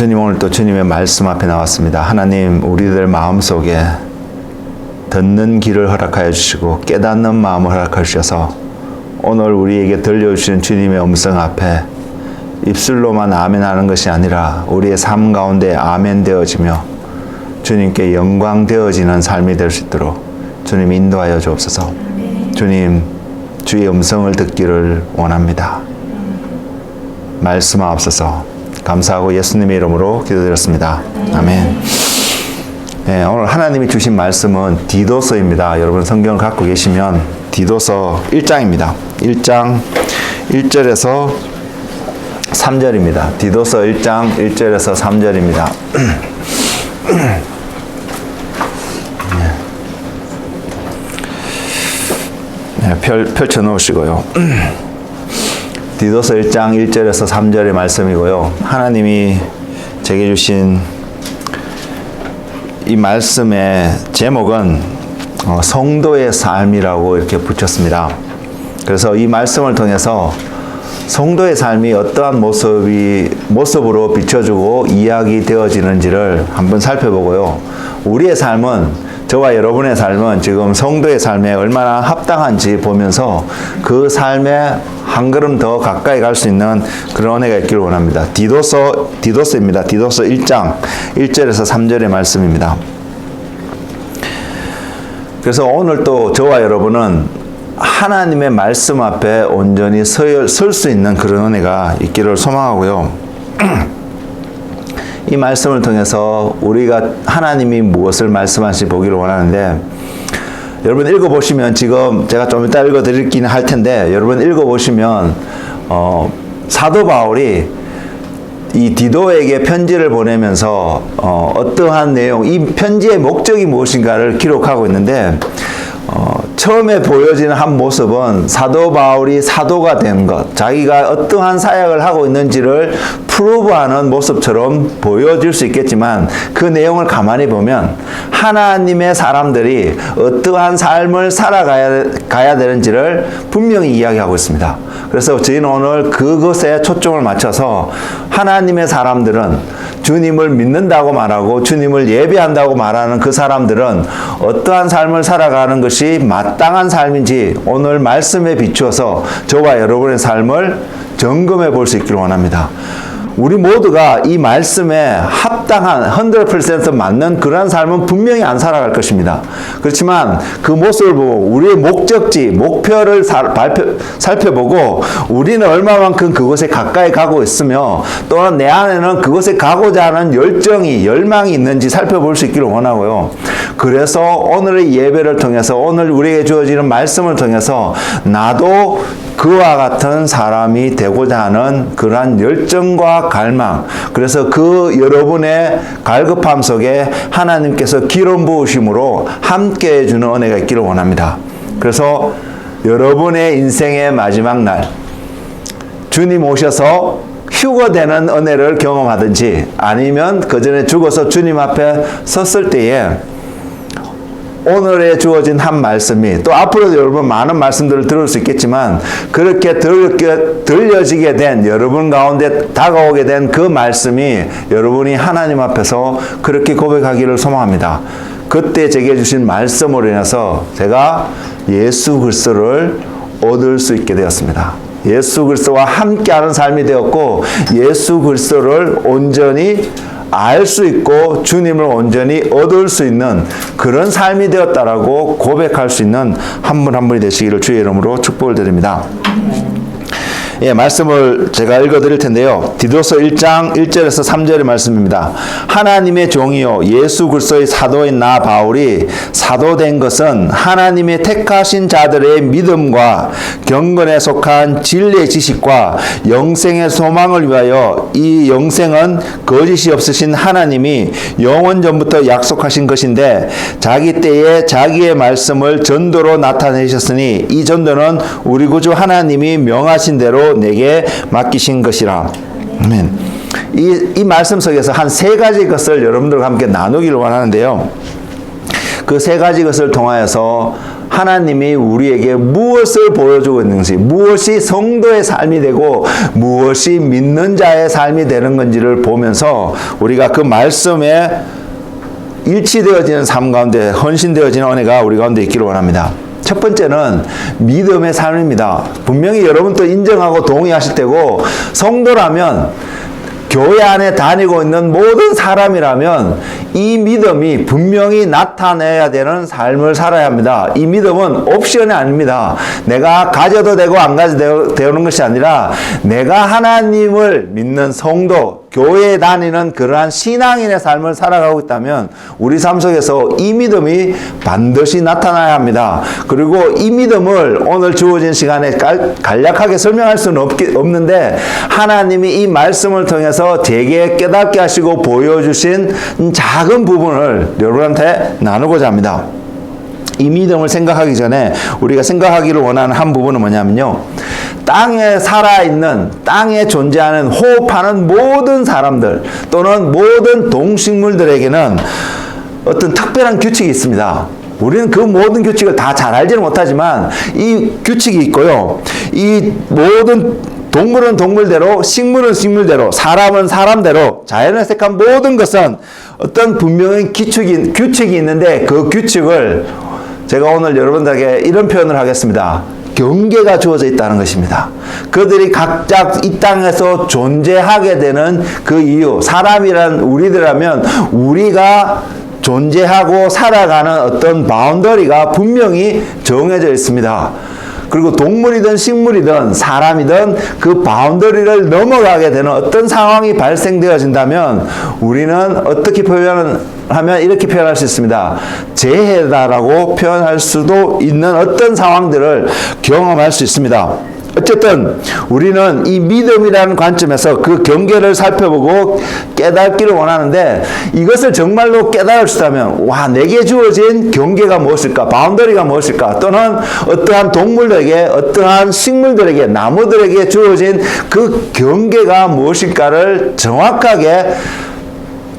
주님, 오늘 또 주님의 말씀 앞에 나왔습니다. 하나님, 우리들 마음속에 듣는 귀를 허락하여 주시고 깨닫는 마음을 허락하여 주셔서 오늘 우리에게 들려주시는 주님의 음성 앞에 입술로만 아멘 하는 것이 아니라 우리의 삶 가운데 아멘 되어지며 주님께 영광 되어지는 삶이 될 수 있도록 주님 인도하여 주옵소서. 주님, 주의 음성을 듣기를 원합니다. 말씀하옵소서. 감사하고 예수님의 이름으로 기도드렸습니다. 아멘. 네, 오늘 하나님이 주신 말씀은 디도서입니다. 여러분 성경을 갖고 계시면 디도서 1장입니다. 1장 1절에서 3절입니다. 디도서 1장 1절에서 3절입니다. 네, 펼쳐 놓으시고요. 디도서 1장 1절에서 3절의 말씀이고요. 하나님이 제게 주신 이 말씀의 제목은 성도의 삶이라고 이렇게 붙였습니다. 그래서 이 말씀을 통해서 성도의 삶이 어떠한 모습으로 비춰주고 이야기되어지는지를 한번 살펴보고요. 우리의 삶은, 저와 여러분의 삶은 지금 성도의 삶에 얼마나 합당한지 보면서 그 삶에 한 걸음 더 가까이 갈 수 있는 그런 은혜가 있기를 원합니다. 디도서입니다. 디도서 1장 1절에서 3절의 말씀입니다. 그래서 오늘 또 저와 여러분은 하나님의 말씀 앞에 온전히 설 수 있는 그런 은혜가 있기를 소망하고요. 이 말씀을 통해서 우리가 하나님이 무엇을 말씀하실지 보기를 원하는데, 여러분 읽어보시면, 지금 제가 좀 이따 읽어드리긴 할 텐데, 여러분 읽어보시면 사도 바울이 이 디도에게 편지를 보내면서 어떠한 내용, 이 편지의 목적이 무엇인가를 기록하고 있는데, 처음에 보여지는 한 모습은 사도 바울이 사도가 된 것, 자기가 어떠한 사역을 하고 있는지를 프루브하는 모습처럼 보여질 수 있겠지만, 그 내용을 가만히 보면 하나님의 사람들이 어떠한 삶을 살아가야 되는지를 분명히 이야기하고 있습니다. 그래서 저희는 오늘 그것에 초점을 맞춰서 하나님의 사람들은, 주님을 믿는다고 말하고 주님을 예배한다고 말하는 그 사람들은 어떠한 삶을 살아가는 것이 마땅한 삶인지 오늘 말씀에 비추어서 저와 여러분의 삶을 점검해 볼 수 있기를 원합니다. 우리 모두가 이 말씀에 합당한 100% 맞는 그러한 삶은 분명히 안 살아갈 것입니다. 그렇지만 그 모습을 보고 우리의 목적지, 목표를 살펴보고 우리는 얼마만큼 그곳에 가까이 가고 있으며, 또한 내 안에는 그곳에 가고자 하는 열정이, 열망이 있는지 살펴볼 수 있기를 원하고요. 그래서 오늘의 예배를 통해서, 오늘 우리에게 주어지는 말씀을 통해서 나도 그와 같은 사람이 되고자 하는 그러한 열정과 갈망, 그래서 그 여러분의 갈급함 속에 하나님께서 기름 부으심으로 함께 해주는 은혜가 있기를 원합니다. 그래서 여러분의 인생의 마지막 날, 주님 오셔서 휴거되는 은혜를 경험하든지, 아니면 그 전에 죽어서 주님 앞에 섰을 때에 오늘에 주어진 한 말씀이, 또 앞으로도 여러분 많은 말씀들을 들을 수 있겠지만, 그렇게 들려지게 된, 여러분 가운데 다가오게 된 그 말씀이 여러분이 하나님 앞에서 그렇게 고백하기를 소망합니다. 그때 제게 주신 말씀으로 인해서 제가 예수 그리스도를 얻을 수 있게 되었습니다. 예수 그리스도와 함께하는 삶이 되었고, 예수 그리스도를 온전히 알 수 있고 주님을 온전히 얻을 수 있는 그런 삶이 되었다라고 고백할 수 있는 한 분 한 분이 되시기를 주의 이름으로 축복을 드립니다. 예, 말씀을 제가 읽어드릴 텐데요. 디도서 1장 1절에서 3절의 말씀입니다. 하나님의 종이요 예수 그리스도의 사도인 나 바울이 사도된 것은 하나님의 택하신 자들의 믿음과 경건에 속한 진리의 지식과 영생의 소망을 위하여, 이 영생은 거짓이 없으신 하나님이 영원 전부터 약속하신 것인데 자기 때에 자기의 말씀을 전도로 나타내셨으니, 이 전도는 우리 구주 하나님이 명하신 대로 내게 맡기신 것이라. 아멘. 이 말씀 속에서 한 세 가지 것을 여러분들과 함께 나누기를 원하는데요. 그 세 가지 것을 통하여서 하나님이 우리에게 무엇을 보여주고 있는지, 무엇이 성도의 삶이 되고 무엇이 믿는 자의 삶이 되는 건지를 보면서 우리가 그 말씀에 일치되어지는 삶 가운데 헌신되어지는 은혜가 우리 가운데 있기를 원합니다. 첫 번째는 믿음의 삶입니다. 분명히 여러분도 인정하고 동의하실 테고, 성도라면 교회 안에 다니고 있는 모든 사람이라면 이 믿음이 분명히 나타내야 되는 삶을 살아야 합니다. 이 믿음은 옵션이 아닙니다. 내가 가져도 되고 안 가져도 되는 것이 아니라 내가 하나님을 믿는 성도, 교회에 다니는 그러한 신앙인의 삶을 살아가고 있다면 우리 삶 속에서 이 믿음이 반드시 나타나야 합니다. 그리고 이 믿음을 오늘 주어진 시간에 간략하게 설명할 수는 없는데, 하나님이 이 말씀을 통해서 제게 깨닫게 하시고 보여주신 작은 부분을 여러분한테 나누고자 합니다. 이 믿음을 생각하기 전에 우리가 생각하기를 원하는 한 부분은 뭐냐면요, 땅에 살아있는, 땅에 존재하는, 호흡하는 모든 사람들 또는 모든 동식물들에게는 어떤 특별한 규칙이 있습니다. 우리는 그 모든 규칙을 다 잘 알지는 못하지만 이 규칙이 있고요, 이 모든 동물은 동물대로, 식물은 식물대로, 사람은 사람대로, 자연에 속한 모든 것은 어떤 분명한 규칙이 있는데, 그 규칙을 제가 오늘 여러분들에게 이런 표현을 하겠습니다. 경계가 주어져 있다는 것입니다. 그들이 각자 이 땅에서 존재하게 되는 그 이유, 사람이란 우리들이라면 우리가 존재하고 살아가는 어떤 바운더리가 분명히 정해져 있습니다. 그리고 동물이든 식물이든 사람이든 그 바운더리를 넘어가게 되는 어떤 상황이 발생되어진다면 우리는 어떻게 하면 이렇게 표현할 수 있습니다. 재해다라고 표현할 수도 있는 어떤 상황들을 경험할 수 있습니다. 어쨌든 우리는 이 믿음이라는 관점에서 그 경계를 살펴보고 깨닫기를 원하는데, 이것을 정말로 깨달을 수 있다면, 와, 내게 주어진 경계가 무엇일까? 바운더리가 무엇일까? 또는 어떠한 동물들에게, 어떠한 식물들에게, 나무들에게 주어진 그 경계가 무엇일까를 정확하게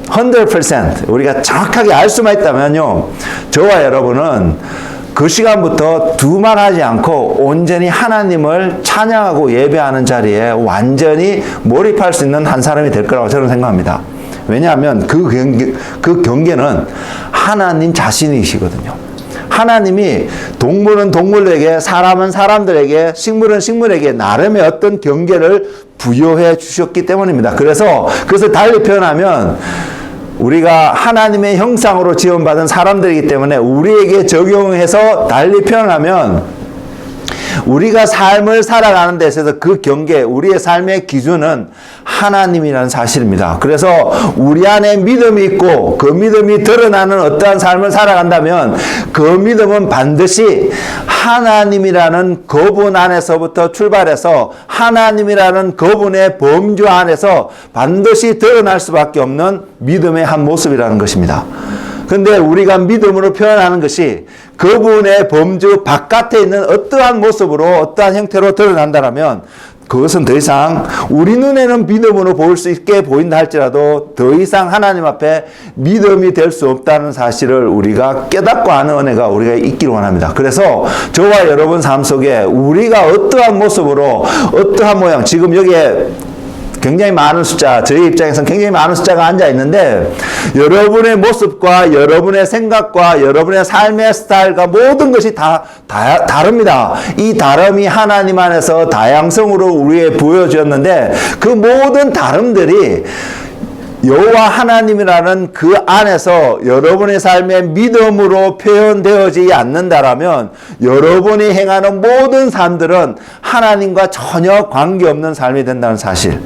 100% 우리가 정확하게 알 수만 있다면요, 저와 여러분은 그 시간부터 두말하지 않고 온전히 하나님을 찬양하고 예배하는 자리에 완전히 몰입할 수 있는 한 사람이 될 거라고 저는 생각합니다. 왜냐하면 그 경계는 하나님 자신이시거든요. 하나님이 동물은 동물에게, 사람은 사람들에게, 식물은 식물에게 나름의 어떤 경계를 부여해 주셨기 때문입니다. 그래서 그것을 달리 표현하면, 우리가 하나님의 형상으로 지원받은 사람들이기 때문에 우리에게 적용해서 달리 표현하면, 우리가 삶을 살아가는 데 있어서 그 경계, 우리의 삶의 기준은 하나님이라는 사실입니다. 그래서 우리 안에 믿음이 있고 그 믿음이 드러나는 어떠한 삶을 살아간다면 그 믿음은 반드시 하나님이라는 그분 안에서부터 출발해서 하나님이라는 그분의 범주 안에서 반드시 드러날 수밖에 없는 믿음의 한 모습이라는 것입니다. 근데 우리가 믿음으로 표현하는 것이 그분의 범주 바깥에 있는 어떠한 모습으로, 어떠한 형태로 드러난다면 그것은 더 이상 우리 눈에는 믿음으로 보일 수 있게 보인다 할지라도 더 이상 하나님 앞에 믿음이 될 수 없다는 사실을 우리가 깨닫고 아는 은혜가 우리가 있기를 원합니다. 그래서 저와 여러분 삶 속에 우리가 어떠한 모습으로, 어떠한 모양, 지금 여기에 굉장히 많은 숫자, 저희 입장에서는 굉장히 많은 숫자가 앉아 있는데, 여러분의 모습과 여러분의 생각과 여러분의 삶의 스타일과 모든 것이 다 다릅니다. 이 다름이 하나님 안에서 다양성으로 우리에 부여주었는데, 그 모든 다름들이 여호와 하나님이라는 그 안에서 여러분의 삶의 믿음으로 표현되어지지 않는다라면 여러분이 행하는 모든 삶들은 하나님과 전혀 관계없는 삶이 된다는 사실,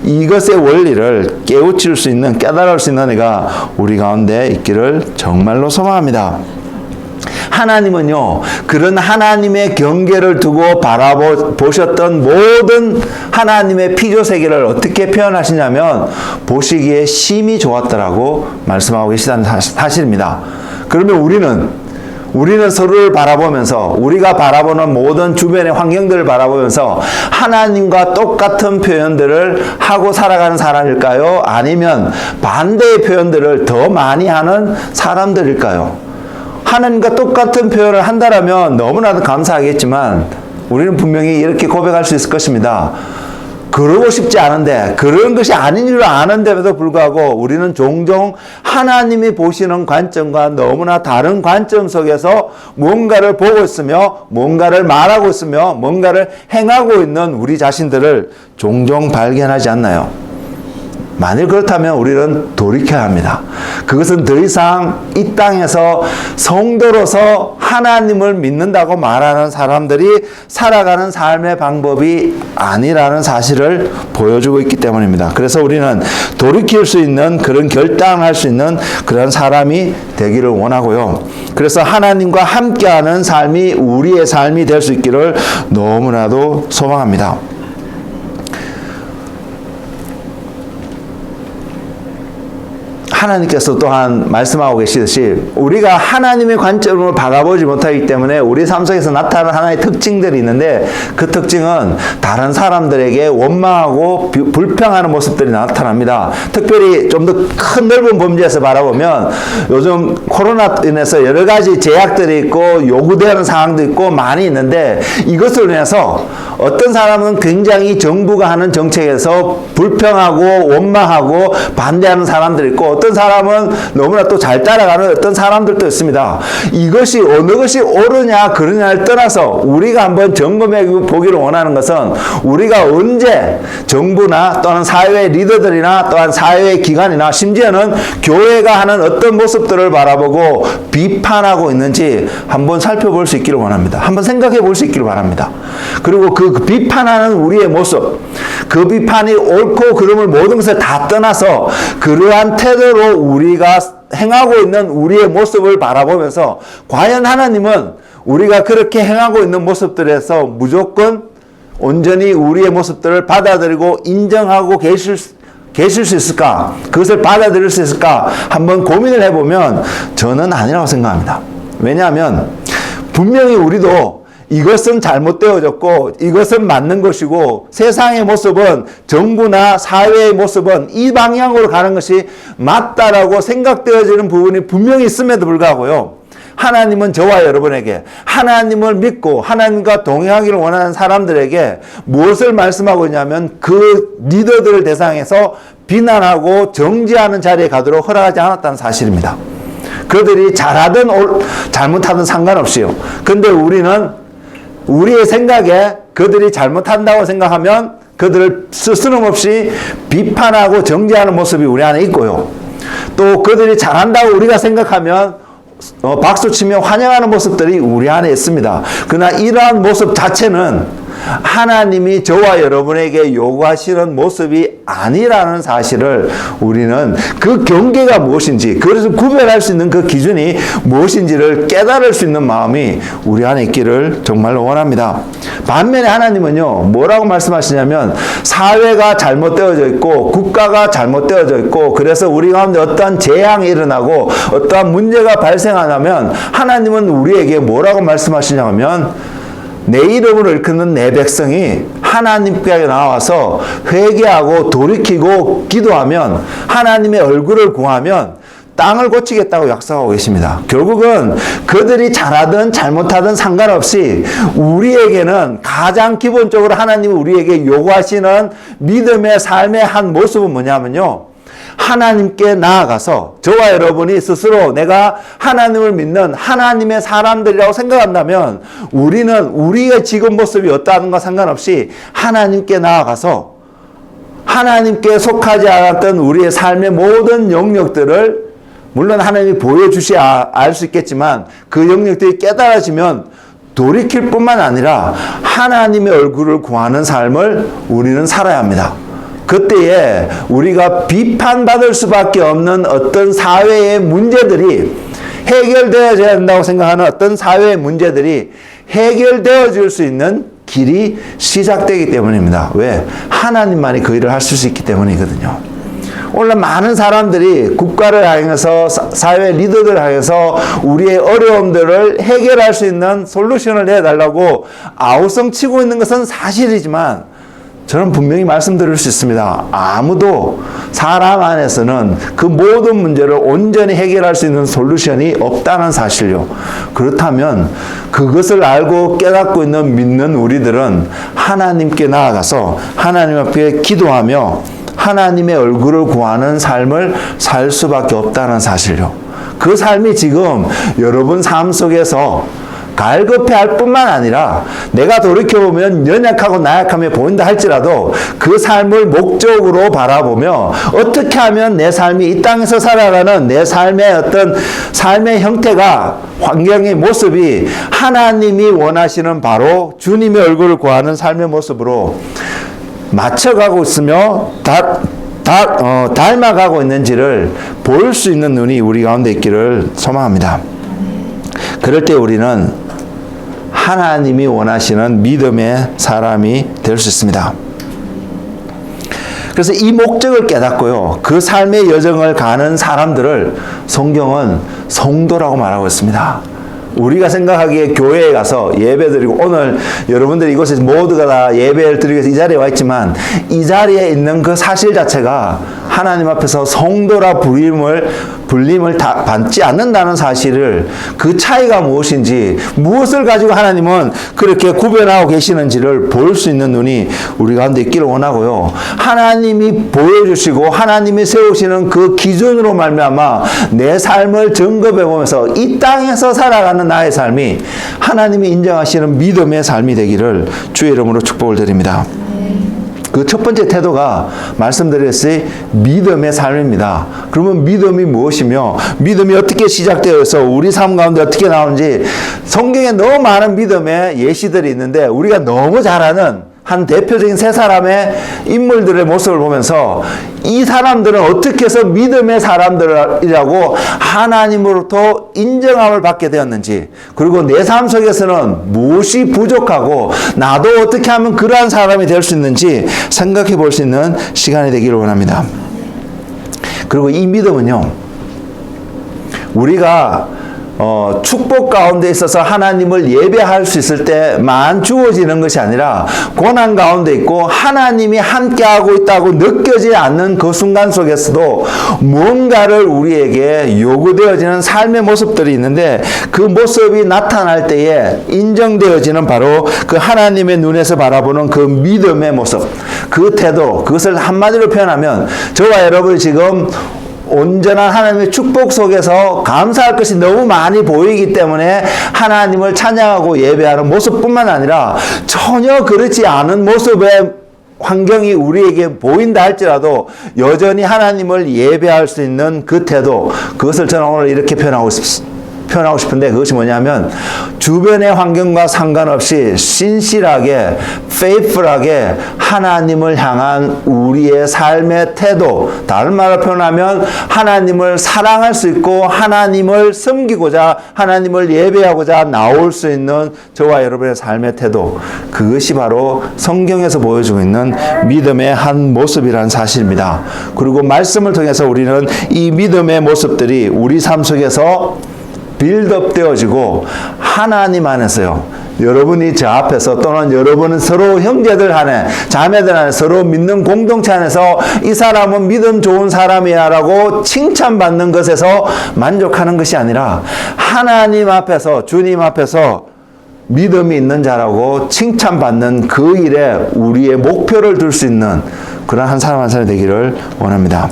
이것의 원리를 깨우칠 수 있는, 깨달을 수 있는 은혜가 우리 가운데 있기를 정말로 소망합니다. 하나님은요, 그런 하나님의 경계를 두고 바라보셨던 모든 하나님의 피조세계를 어떻게 표현하시냐면 보시기에 심히 좋았더라고 말씀하고 계시다는 사실입니다. 그러면 우리는 서로를 바라보면서, 우리가 바라보는 모든 주변의 환경들을 바라보면서 하나님과 똑같은 표현들을 하고 살아가는 사람일까요? 아니면 반대의 표현들을 더 많이 하는 사람들일까요? 하나님과 똑같은 표현을 한다라면 너무나도 감사하겠지만 우리는 분명히 이렇게 고백할 수 있을 것입니다. 그러고 싶지 않은데, 그런 것이 아닌 줄 아는데도 불구하고 우리는 종종 하나님이 보시는 관점과 너무나 다른 관점 속에서 뭔가를 보고 있으며 뭔가를 말하고 있으며 뭔가를 행하고 있는 우리 자신들을 종종 발견하지 않나요? 만일 그렇다면 우리는 돌이켜야 합니다. 그것은 더 이상 이 땅에서 성도로서 하나님을 믿는다고 말하는 사람들이 살아가는 삶의 방법이 아니라는 사실을 보여주고 있기 때문입니다. 그래서 우리는 돌이킬 수 있는 그런 결단할 수 있는 그런 사람이 되기를 원하고요. 그래서 하나님과 함께하는 삶이 우리의 삶이 될 수 있기를 너무나도 소망합니다. 하나님께서 또한 말씀하고 계시듯이 우리가 하나님의 관점으로 바라보지 못하기 때문에 우리 삶 속에서 나타나는 하나의 특징들이 있는데 그 특징은 다른 사람들에게 원망하고 불평하는 모습들이 나타납니다. 특별히 좀 더 큰 넓은 범주에서 바라보면 요즘 코로나 인해서 여러 가지 제약들이 있고 요구되는 상황도 있고 많이 있는데 이것을 인해서 어떤 사람은 굉장히 정부가 하는 정책에서 불평하고 원망하고 반대하는 사람들이 있고 어떤 사람은 너무나 또 잘 따라가는 어떤 사람들도 있습니다. 이것이 어느 것이 옳으냐 그르냐를 떠나서 우리가 한번 점검해 보기를 원하는 것은 우리가 언제 정부나 또는 사회 리더들이나 또한 사회 기관이나 심지어는 교회가 하는 어떤 모습들을 바라보고 비판하고 있는지 한번 살펴볼 수 있기를 원합니다. 한번 생각해 볼 수 있기를 바랍니다. 그리고 그 비판하는 우리의 모습, 그 비판이 옳고 그름을 모든 것을 다 떠나서 그러한 태도로 우리가 행하고 있는 우리의 모습을 바라보면서 과연 하나님은 우리가 그렇게 행하고 있는 모습들에서 무조건 온전히 우리의 모습들을 받아들이고 인정하고 계실 수 있을까? 그것을 받아들일 수 있을까? 한번 고민을 해보면 저는 아니라고 생각합니다. 왜냐하면 분명히 우리도 이것은 잘못되어졌고 이것은 맞는 것이고 세상의 모습은 정부나 사회의 모습은 이 방향으로 가는 것이 맞다라고 생각되어지는 부분이 분명히 있음에도 불구하고요. 하나님은 저와 여러분에게 하나님을 믿고 하나님과 동행하기를 원하는 사람들에게 무엇을 말씀하고 있냐면 그 리더들을 대상해서 비난하고 정죄하는 자리에 가도록 허락하지 않았다는 사실입니다. 그들이 잘하든 잘못하든 상관없이요. 근데 우리는 우리의 생각에 그들이 잘못한다고 생각하면 그들을 스스럼없이 비판하고 정죄하는 모습이 우리 안에 있고요. 또 그들이 잘한다고 우리가 생각하면 박수치며 환영하는 모습들이 우리 안에 있습니다. 그러나 이러한 모습 자체는 하나님이 저와 여러분에게 요구하시는 모습이 아니라는 사실을 우리는 그 경계가 무엇인지, 그래서 구별할 수 있는 그 기준이 무엇인지를 깨달을 수 있는 마음이 우리 안에 있기를 정말로 원합니다. 반면에 하나님은요, 뭐라고 말씀하시냐면 사회가 잘못되어져 있고 국가가 잘못되어져 있고 그래서 우리 가운데 어떠한 재앙이 일어나고 어떠한 문제가 발생하면 하나님은 우리에게 뭐라고 말씀하시냐면 내 이름을 일컫는 내 백성이 하나님께 나와서 회개하고 돌이키고 기도하면 하나님의 얼굴을 구하면 땅을 고치겠다고 약속하고 계십니다. 결국은 그들이 잘하든 잘못하든 상관없이 우리에게는 가장 기본적으로 하나님이 우리에게 요구하시는 믿음의 삶의 한 모습은 뭐냐면요, 하나님께 나아가서 저와 여러분이 스스로 내가 하나님을 믿는 하나님의 사람들이라고 생각한다면 우리는 우리의 지금 모습이 어떠한가 상관없이 하나님께 나아가서 하나님께 속하지 않았던 우리의 삶의 모든 영역들을 물론 하나님이 보여주셔야 알 수 있겠지만 그 영역들이 깨달아지면 돌이킬 뿐만 아니라 하나님의 얼굴을 구하는 삶을 우리는 살아야 합니다. 그때에 우리가 비판받을 수밖에 없는 어떤 사회의 문제들이 해결되어져야 한다고 생각하는 어떤 사회의 문제들이 해결되어질 수 있는 길이 시작되기 때문입니다. 왜? 하나님만이 그 일을 하실 수 있기 때문이거든요. 오늘 많은 사람들이 국가를 향해서 사회 리더들을 향해서 우리의 어려움들을 해결할 수 있는 솔루션을 내달라고 아우성치고 있는 것은 사실이지만 저는 분명히 말씀드릴 수 있습니다. 아무도 사람 안에서는 그 모든 문제를 온전히 해결할 수 있는 솔루션이 없다는 사실요. 그렇다면 그것을 알고 깨닫고 있는 믿는 우리들은 하나님께 나아가서 하나님 앞에 기도하며 하나님의 얼굴을 구하는 삶을 살 수밖에 없다는 사실요. 그 삶이 지금 여러분 삶 속에서 갈급해할 뿐만 아니라 내가 돌이켜보면 연약하고 나약함에 보인다 할지라도 그 삶을 목적으로 바라보며 어떻게 하면 내 삶이 이 땅에서 살아가는 내 삶의 어떤 삶의 형태가 환경의 모습이 하나님이 원하시는 바로 주님의 얼굴을 구하는 삶의 모습으로 맞춰가고 있으며 닮아가고 있는지를 볼 수 있는 눈이 우리 가운데 있기를 소망합니다. 그럴 때 우리는 하나님이 원하시는 믿음의 사람이 될 수 있습니다. 그래서 이 목적을 깨닫고요, 그 삶의 여정을 가는 사람들을 성경은 성도라고 말하고 있습니다. 우리가 생각하기에 교회에 가서 예배드리고, 오늘 여러분들이 이곳에 모두가 다 예배를 드리기 위해서 이 자리에 와 있지만 이 자리에 있는 그 사실 자체가 하나님 앞에서 성도라 불림을 받지 않는다는 사실을, 그 차이가 무엇인지, 무엇을 가지고 하나님은 그렇게 구별하고 계시는지를 볼 수 있는 눈이 우리 가운데 있기를 원하고요. 하나님이 보여주시고 하나님이 세우시는 그 기준으로 말미암아 내 삶을 점검해 보면서 이 땅에서 살아가는 나의 삶이 하나님이 인정하시는 믿음의 삶이 되기를 주의 이름으로 축복을 드립니다. 그 첫 번째 태도가 말씀드렸듯이 믿음의 삶입니다. 그러면 믿음이 무엇이며 믿음이 어떻게 시작되어서 우리 삶 가운데 어떻게 나오는지, 성경에 너무 많은 믿음의 예시들이 있는데 우리가 너무 잘 아는 한 대표적인 세 사람의 인물들의 모습을 보면서 이 사람들은 어떻게 해서 믿음의 사람들이라고 하나님으로부터 인정함을 받게 되었는지, 그리고 내 삶 속에서는 무엇이 부족하고 나도 어떻게 하면 그러한 사람이 될 수 있는지 생각해 볼 수 있는 시간이 되기를 원합니다. 그리고 이 믿음은요, 우리가 축복 가운데 있어서 하나님을 예배할 수 있을 때만 주어지는 것이 아니라 고난 가운데 있고 하나님이 함께하고 있다고 느껴지지 않는 그 순간 속에서도 뭔가를 우리에게 요구되어지는 삶의 모습들이 있는데, 그 모습이 나타날 때에 인정되어지는 바로 그 하나님의 눈에서 바라보는 그 믿음의 모습, 그 태도, 그것을 한마디로 표현하면 저와 여러분이 지금 온전한 하나님의 축복 속에서 감사할 것이 너무 많이 보이기 때문에 하나님을 찬양하고 예배하는 모습뿐만 아니라 전혀 그렇지 않은 모습의 환경이 우리에게 보인다 할지라도 여전히 하나님을 예배할 수 있는 그 태도, 그것을 저는 오늘 이렇게 표현하고 싶은데, 그것이 뭐냐면 주변의 환경과 상관없이 신실하게, faithful하게 하나님을 향한 우리의 삶의 태도, 다른 말로 표현하면 하나님을 사랑할 수 있고 하나님을 섬기고자, 하나님을 예배하고자 나올 수 있는 저와 여러분의 삶의 태도, 그것이 바로 성경에서 보여주고 있는 믿음의 한 모습이라는 사실입니다. 그리고 말씀을 통해서 우리는 이 믿음의 모습들이 우리 삶 속에서 빌드업 되어지고 하나님 안에서요, 여러분이 저 앞에서 또는 여러분은 서로 형제들 안에, 자매들 안에 서로 믿는 공동체 안에서 이 사람은 믿음 좋은 사람이야 라고 칭찬받는 것에서 만족하는 것이 아니라 하나님 앞에서, 주님 앞에서 믿음이 있는 자라고 칭찬받는 그 일에 우리의 목표를 둘 수 있는 그런 한 사람 한 사람이 되기를 원합니다.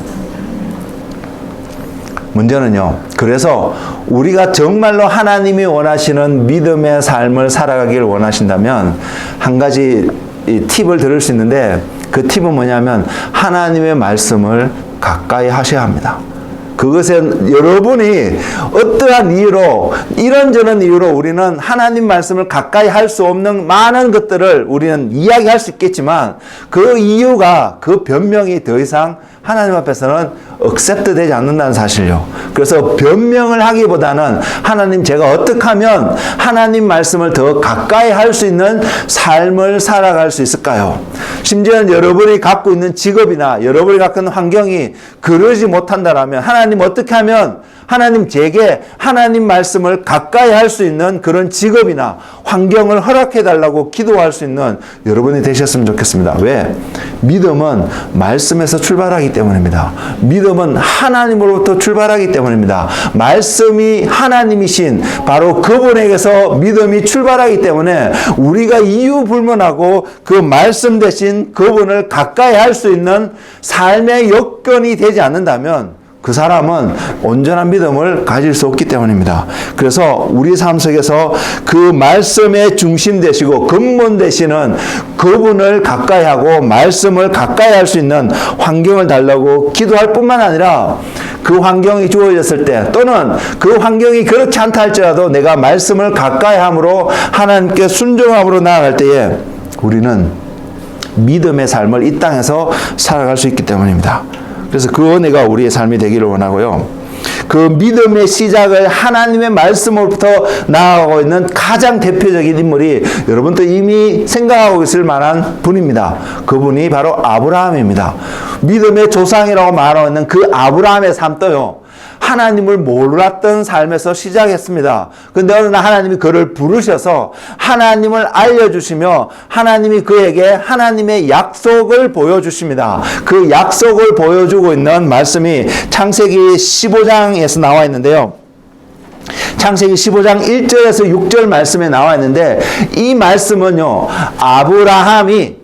문제는요, 그래서 우리가 정말로 하나님이 원하시는 믿음의 삶을 살아가기를 원하신다면 한 가지 팁을 들을 수 있는데, 그 팁은 뭐냐면 하나님의 말씀을 가까이 하셔야 합니다. 그것은 여러분이 어떠한 이유로, 이런저런 이유로 우리는 하나님 말씀을 가까이 할 수 없는 많은 것들을 우리는 이야기할 수 있겠지만 그 이유가, 그 변명이 더 이상 하나님 앞에서는 억셉트 되지 않는다는 사실요. 그래서 변명을 하기보다는 하나님, 제가 어떻게 하면 하나님 말씀을 더 가까이 할 수 있는 삶을 살아갈 수 있을까요? 심지어는 여러분이 갖고 있는 직업이나 여러분이 갖고 있는 환경이 그러지 못한다라면 하나님 어떻게 하면 하나님 제게 하나님 말씀을 가까이 할 수 있는 그런 직업이나 환경을 허락해 달라고 기도할 수 있는 여러분이 되셨으면 좋겠습니다. 왜? 믿음은 말씀에서 출발하기 때문입니다. 믿음은 하나님으로부터 출발하기 때문입니다. 말씀이 하나님이신 바로 그분에게서 믿음이 출발하기 때문에 우리가 이유 불문하고 그 말씀 대신 그분을 가까이 할 수 있는 삶의 여건이 되지 않는다면 그 사람은 온전한 믿음을 가질 수 없기 때문입니다. 그래서 우리 삶 속에서 그 말씀의 중심 되시고 근본 되시는 그분을 가까이 하고 말씀을 가까이 할 수 있는 환경을 달라고 기도할 뿐만 아니라 그 환경이 주어졌을 때 또는 그 환경이 그렇지 않다 할지라도 내가 말씀을 가까이 함으로 하나님께 순종함으로 나아갈 때에 우리는 믿음의 삶을 이 땅에서 살아갈 수 있기 때문입니다. 그래서 그 은혜가 우리의 삶이 되기를 원하고요. 그 믿음의 시작을 하나님의 말씀으로부터 나아가고 있는 가장 대표적인 인물이 여러분도 이미 생각하고 있을 만한 분입니다. 그분이 바로 아브라함입니다. 믿음의 조상이라고 말하고 있는 그 아브라함의 삶도요, 하나님을 몰랐던 삶에서 시작했습니다. 그런데 어느 날 하나님이 그를 부르셔서 하나님을 알려주시며 하나님이 그에게 하나님의 약속을 보여주십니다. 그 약속을 보여주고 있는 말씀이 창세기 15장에서 나와 있는데요. 창세기 15장 1절에서 6절 말씀에 나와 있는데 이 말씀은요, 아브라함이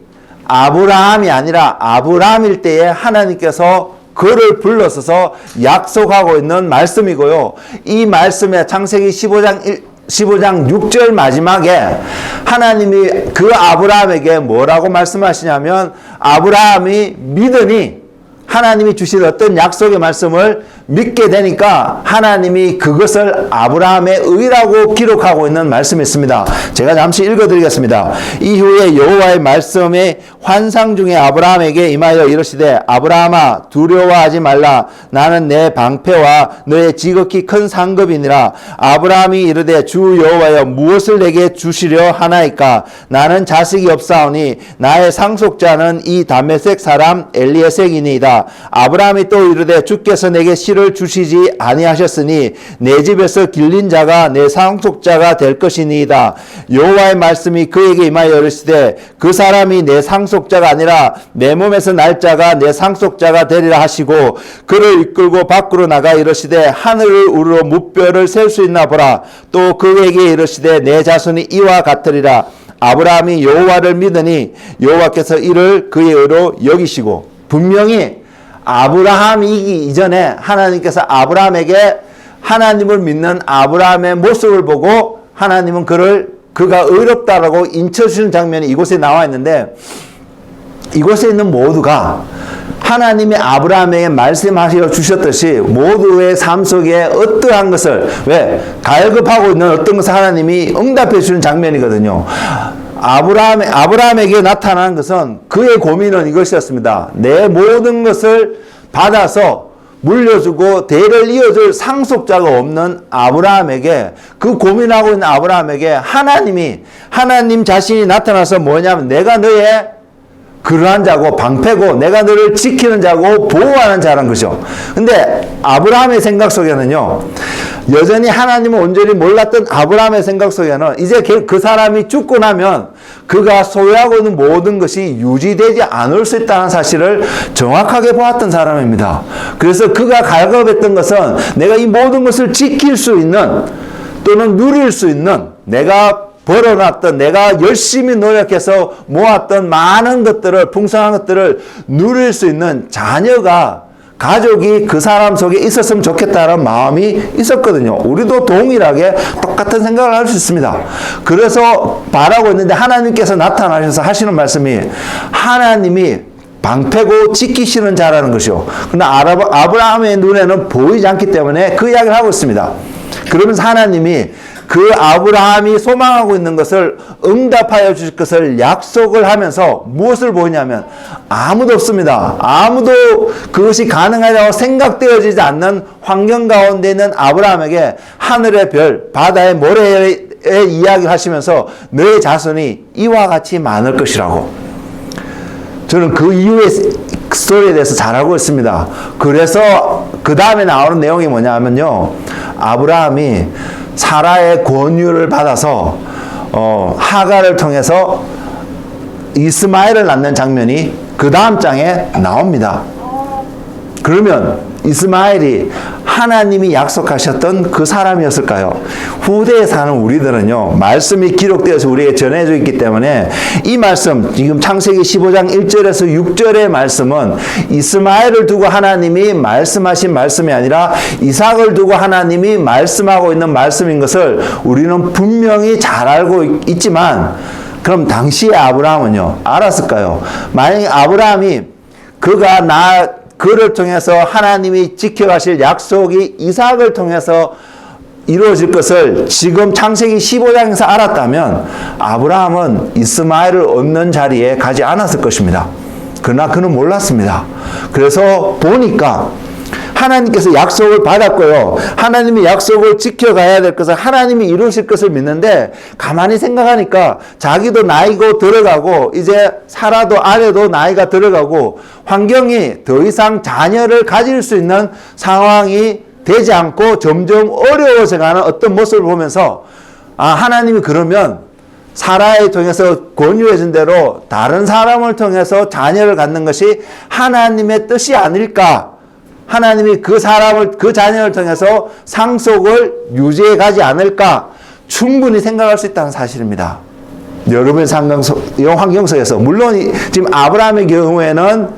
아니라 아브라함일 때에 하나님께서 그를 불러서서 약속하고 있는 말씀이고요. 이 말씀에 창세기 15장 6절 마지막에 하나님이 그 아브라함에게 뭐라고 말씀하시냐면 아브라함이 믿으니 하나님이 주신 어떤 약속의 말씀을 믿게 되니까 하나님이 그것을 아브라함의 의라고 기록하고 있는 말씀이 있습니다. 제가 잠시 읽어드리겠습니다. 이후에 여호와의 말씀이 환상 중에 아브라함에게 임하여 이르시되 아브라함아 두려워하지 말라. 나는 내 방패와 너의 지극히 큰 상급이니라. 아브라함이 이르되 주 여호와여 무엇을 내게 주시려 하나이까. 나는 자식이 없사오니 나의 상속자는 이 다메섹 사람 엘리에섹이니이다. 아브라함이 또 이르되 주께서 내게 씨를 주시지 아니하셨으니 내 집에서 길린 자가 내 상속자가 될 것이니이다. 여호와의 말씀이 그에게 임하여 이르시되 그 사람이 내 상속자가 아니라 내 몸에서 날 자가 내 상속자가 되리라 하시고 그를 이끌고 밖으로 나가 이르시되 하늘을 우러러 무뼈를 셀 수 있나 보라. 또 그에게 이르시되 내 자손이 이와 같으리라. 아브라함이 여호와를 믿으니 여호와께서 이를 그의 의로 여기시고, 분명히 아브라함이기 이전에 하나님께서 아브라함에게 하나님을 믿는 아브라함의 모습을 보고 하나님은 그가 의롭다라고 인쳐주시는 장면이 이곳에 나와 있는데, 이곳에 있는 모두가 하나님이 아브라함에게 말씀하시어 주셨듯이 모두의 삶 속에 어떠한 것을, 갈급하고 있는 어떤 것을 하나님이 응답해 주는 장면이거든요. 아브라함에게 나타난 것은 그의 고민은 이것이었습니다. 내 모든 것을 받아서 물려주고 대를 이어줄 상속자가 없는 아브라함에게, 그 고민하고 있는 아브라함에게 하나님 자신이 나타나서 뭐냐면 내가 너의 그러한 자고 방패고 내가 너를 지키는 자고 보호하는 자라는 것이죠. 근데 아브라함의 생각 속에는요, 여전히 하나님을 온전히 몰랐던 아브라함의 생각 속에는 이제 그 사람이 죽고 나면 그가 소유하고 있는 모든 것이 유지되지 않을 수 있다는 사실을 정확하게 보았던 사람입니다. 그래서 그가 갈급했던 것은 내가 이 모든 것을 지킬 수 있는 또는 누릴 수 있는, 내가 벌어놨던, 내가 열심히 노력해서 모았던 많은 것들을, 풍성한 것들을 누릴 수 있는 가족이 그 사람 속에 있었으면 좋겠다는 마음이 있었거든요. 우리도 동일하게 똑같은 생각을 할 수 있습니다. 그래서 바라고 있는데 하나님께서 나타나셔서 하시는 말씀이 하나님이 방패고 지키시는 자라는 것이요. 그러나 아브라함의 눈에는 보이지 않기 때문에 그 이야기를 하고 있습니다. 그러면서 하나님이 그 아브라함이 소망하고 있는 것을 응답하여 주실 것을 약속을 하면서 무엇을 보이냐면 아무도 없습니다. 아무도 그것이 가능하다고 생각되어지지 않는 환경 가운데 있는 아브라함에게 하늘의 별, 바다의 모래의 이야기를 하시면서 너의 자손이 이와 같이 많을 것이라고. 저는 그 이후의 스토리에 대해서 잘 알고 있습니다. 그래서 그 다음에 나오는 내용이 뭐냐면요, 아브라함이 사라의 권유를 받아서 하갈을 통해서 이스마엘을 낳는 장면이 그 다음 장에 나옵니다. 그러면 이스마엘이 하나님이 약속하셨던 그 사람이었을까요? 후대에 사는 우리들은요, 말씀이 기록되어서 우리에게 전해져 있기 때문에 이 말씀, 지금 창세기 15장 1절에서 6절의 말씀은 이스마엘을 두고 하나님이 말씀하신 말씀이 아니라 이삭을 두고 하나님이 말씀하고 있는 말씀인 것을 우리는 분명히 잘 알고 있지만, 그럼 당시의 아브라함은요, 알았을까요? 만약에 아브라함이 그를 통해서 하나님이 지켜가실 약속이 이삭을 통해서 이루어질 것을 지금 창세기 15장에서 알았다면 아브라함은 이스마엘을 얻는 자리에 가지 않았을 것입니다. 그러나 그는 몰랐습니다. 그래서 보니까 하나님께서 약속을 받았고요, 하나님의 약속을 지켜가야 될 것을 하나님이 이루실 것을 믿는데, 가만히 생각하니까 자기도 나이고 들어가고 이제 사라도 아내도 나이가 들어가고 환경이 더 이상 자녀를 가질 수 있는 상황이 되지 않고 점점 어려워져 가는 어떤 모습을 보면서, 하나님이 그러면 사라에 통해서 권유해 준 대로 다른 사람을 통해서 자녀를 갖는 것이 하나님의 뜻이 아닐까, 하나님이 그 자녀를 통해서 상속을 유지해 가지 않을까 충분히 생각할 수 있다는 사실입니다. 여러분의 환경 속에서, 물론 지금 아브라함의 경우에는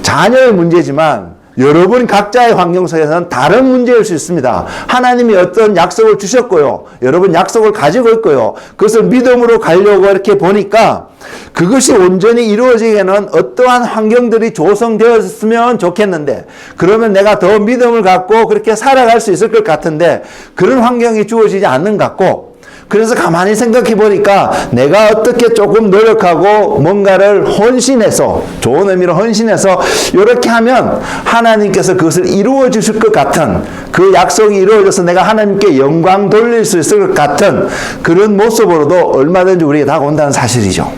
자녀의 문제지만 여러분 각자의 환경 속에서는 다른 문제일 수 있습니다. 하나님이 어떤 약속을 주셨고요, 여러분 약속을 가지고 있고요, 그것을 믿음으로 가려고 이렇게 보니까 그것이 온전히 이루어지기에는 어떠한 환경들이 조성되었으면 좋겠는데, 그러면 내가 더 믿음을 갖고 그렇게 살아갈 수 있을 것 같은데 그런 환경이 주어지지 않는 것 같고, 그래서 가만히 생각해 보니까 내가 어떻게 조금 노력하고 뭔가를 헌신해서, 좋은 의미로 헌신해서 이렇게 하면 하나님께서 그것을 이루어 주실 것 같은, 그 약속이 이루어져서 내가 하나님께 영광 돌릴 수 있을 것 같은 그런 모습으로도 얼마든지 우리에게 다가온다는 사실이죠.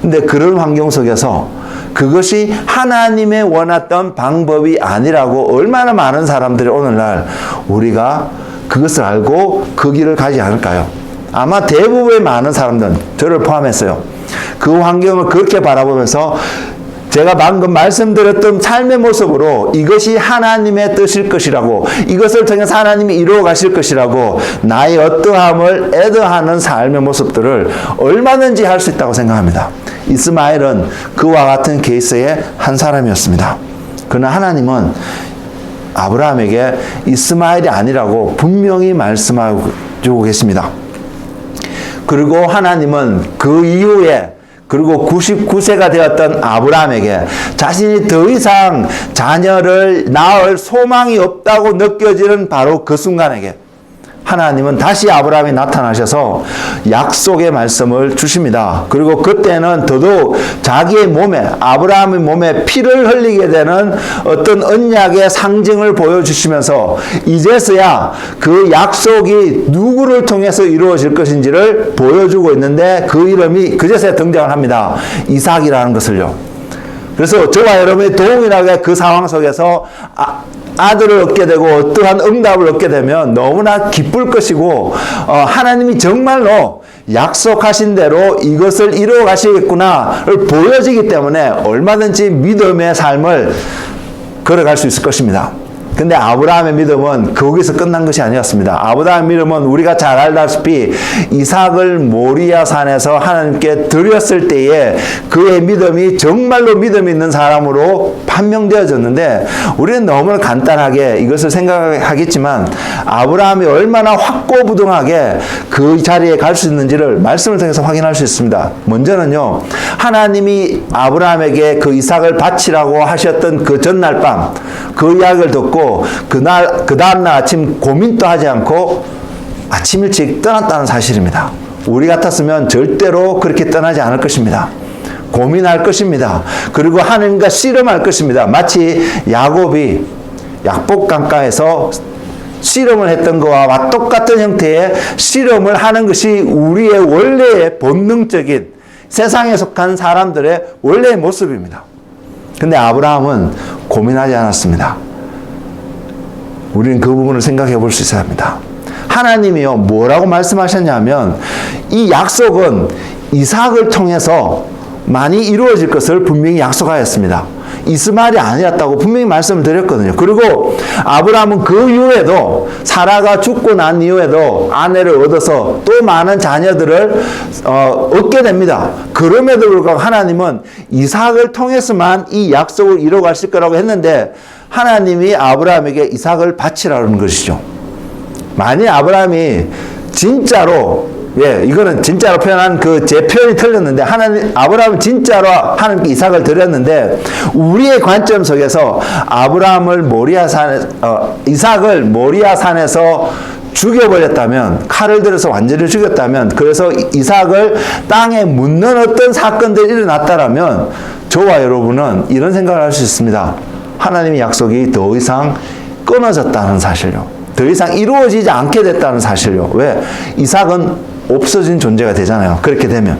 근데 그런 환경 속에서 그것이 하나님의 원했던 방법이 아니라고 얼마나 많은 사람들이 오늘날 우리가 그것을 알고 그 길을 가지 않을까요? 아마 대부분의 많은 사람들은, 저를 포함했어요, 그 환경을 그렇게 바라보면서 제가 방금 말씀드렸던 삶의 모습으로 이것이 하나님의 뜻일 것이라고, 이것을 통해서 하나님이 이루어 가실 것이라고 나의 어떠함을 애도하는 삶의 모습들을 얼마든지 할 수 있다고 생각합니다. 이스마엘은 그와 같은 케이스의 한 사람이었습니다. 그러나 하나님은 아브라함에게 이스마엘이 아니라고 분명히 말씀하고 계십니다. 그리고 하나님은 그 이후에, 그리고 99세가 되었던 아브라함에게 자신이 더 이상 자녀를 낳을 소망이 없다고 느껴지는 바로 그 순간에게 하나님은 다시 아브라함이 나타나셔서 약속의 말씀을 주십니다. 그리고 그때는 더더욱 자기의 몸에, 아브라함의 몸에 피를 흘리게 되는 어떤 언약의 상징을 보여주시면서 이제서야 그 약속이 누구를 통해서 이루어질 것인지를 보여주고 있는데, 그 이름이 그제서야 등장을 합니다. 이삭이라는 것을요. 그래서 저와 여러분이 동일하게 그 상황 속에서 아들을 얻게 되고 어떠한 응답을 얻게 되면 너무나 기쁠 것이고, 하나님이 정말로 약속하신 대로 이것을 이루어 가시겠구나를 보여지기 때문에 얼마든지 믿음의 삶을 걸어갈 수 있을 것입니다. 근데 아브라함의 믿음은 거기서 끝난 것이 아니었습니다. 아브라함의 믿음은 우리가 잘 알다시피 이삭을 모리아 산에서 하나님께 드렸을 때에 그의 믿음이 정말로 믿음 있는 사람으로 판명되어졌는데, 우리는 너무나 간단하게 이것을 생각하겠지만 아브라함이 얼마나 확고부동하게 그 자리에 갈 수 있는지를 말씀을 통해서 확인할 수 있습니다. 먼저는요, 하나님이 아브라함에게 그 이삭을 바치라고 하셨던 그 전날 밤 그 이야기를 듣고 그 다음날 아침 고민도 하지 않고 아침 일찍 떠났다는 사실입니다. 우리 같았으면 절대로 그렇게 떠나지 않을 것입니다. 고민할 것입니다. 그리고 하나님과 씨름할 것입니다. 마치 야곱이 약복 강가에서 씨름을 했던 것과 똑같은 형태의 씨름을 하는 것이 우리의 원래의 본능적인 세상에 속한 사람들의 원래의 모습입니다. 근데 아브라함은 고민하지 않았습니다. 우리는 그 부분을 생각해 볼 수 있어야 합니다. 하나님이요, 뭐라고 말씀하셨냐면, 이 약속은 이삭을 통해서 많이 이루어질 것을 분명히 약속하였습니다. 이스마엘이 아니었다고 분명히 말씀을 드렸거든요. 그리고 아브라함은 그 이후에도, 사라가 죽고 난 이후에도 아내를 얻어서 또 많은 자녀들을 얻게 됩니다. 그럼에도 불구하고 하나님은 이삭을 통해서만 이 약속을 이루어가실 거라고 했는데, 하나님이 아브라함에게 이삭을 바치라는 것이죠. 만일 아브라함이 진짜로, 이거는 진짜로 표현한 제 표현이 틀렸는데, 아브라함은 진짜로 하나님께 이삭을 드렸는데, 우리의 관점 속에서 아브라함을 이삭을 모리아산에서 죽여버렸다면, 칼을 들어서 완전히 죽였다면, 그래서 이삭을 땅에 묻는 어떤 사건들이 일어났다라면, 저와 여러분은 이런 생각을 할 수 있습니다. 하나님의 약속이 더 이상 끊어졌다는 사실요. 더 이상 이루어지지 않게 됐다는 사실요. 왜? 이삭은 없어진 존재가 되잖아요. 그렇게 되면.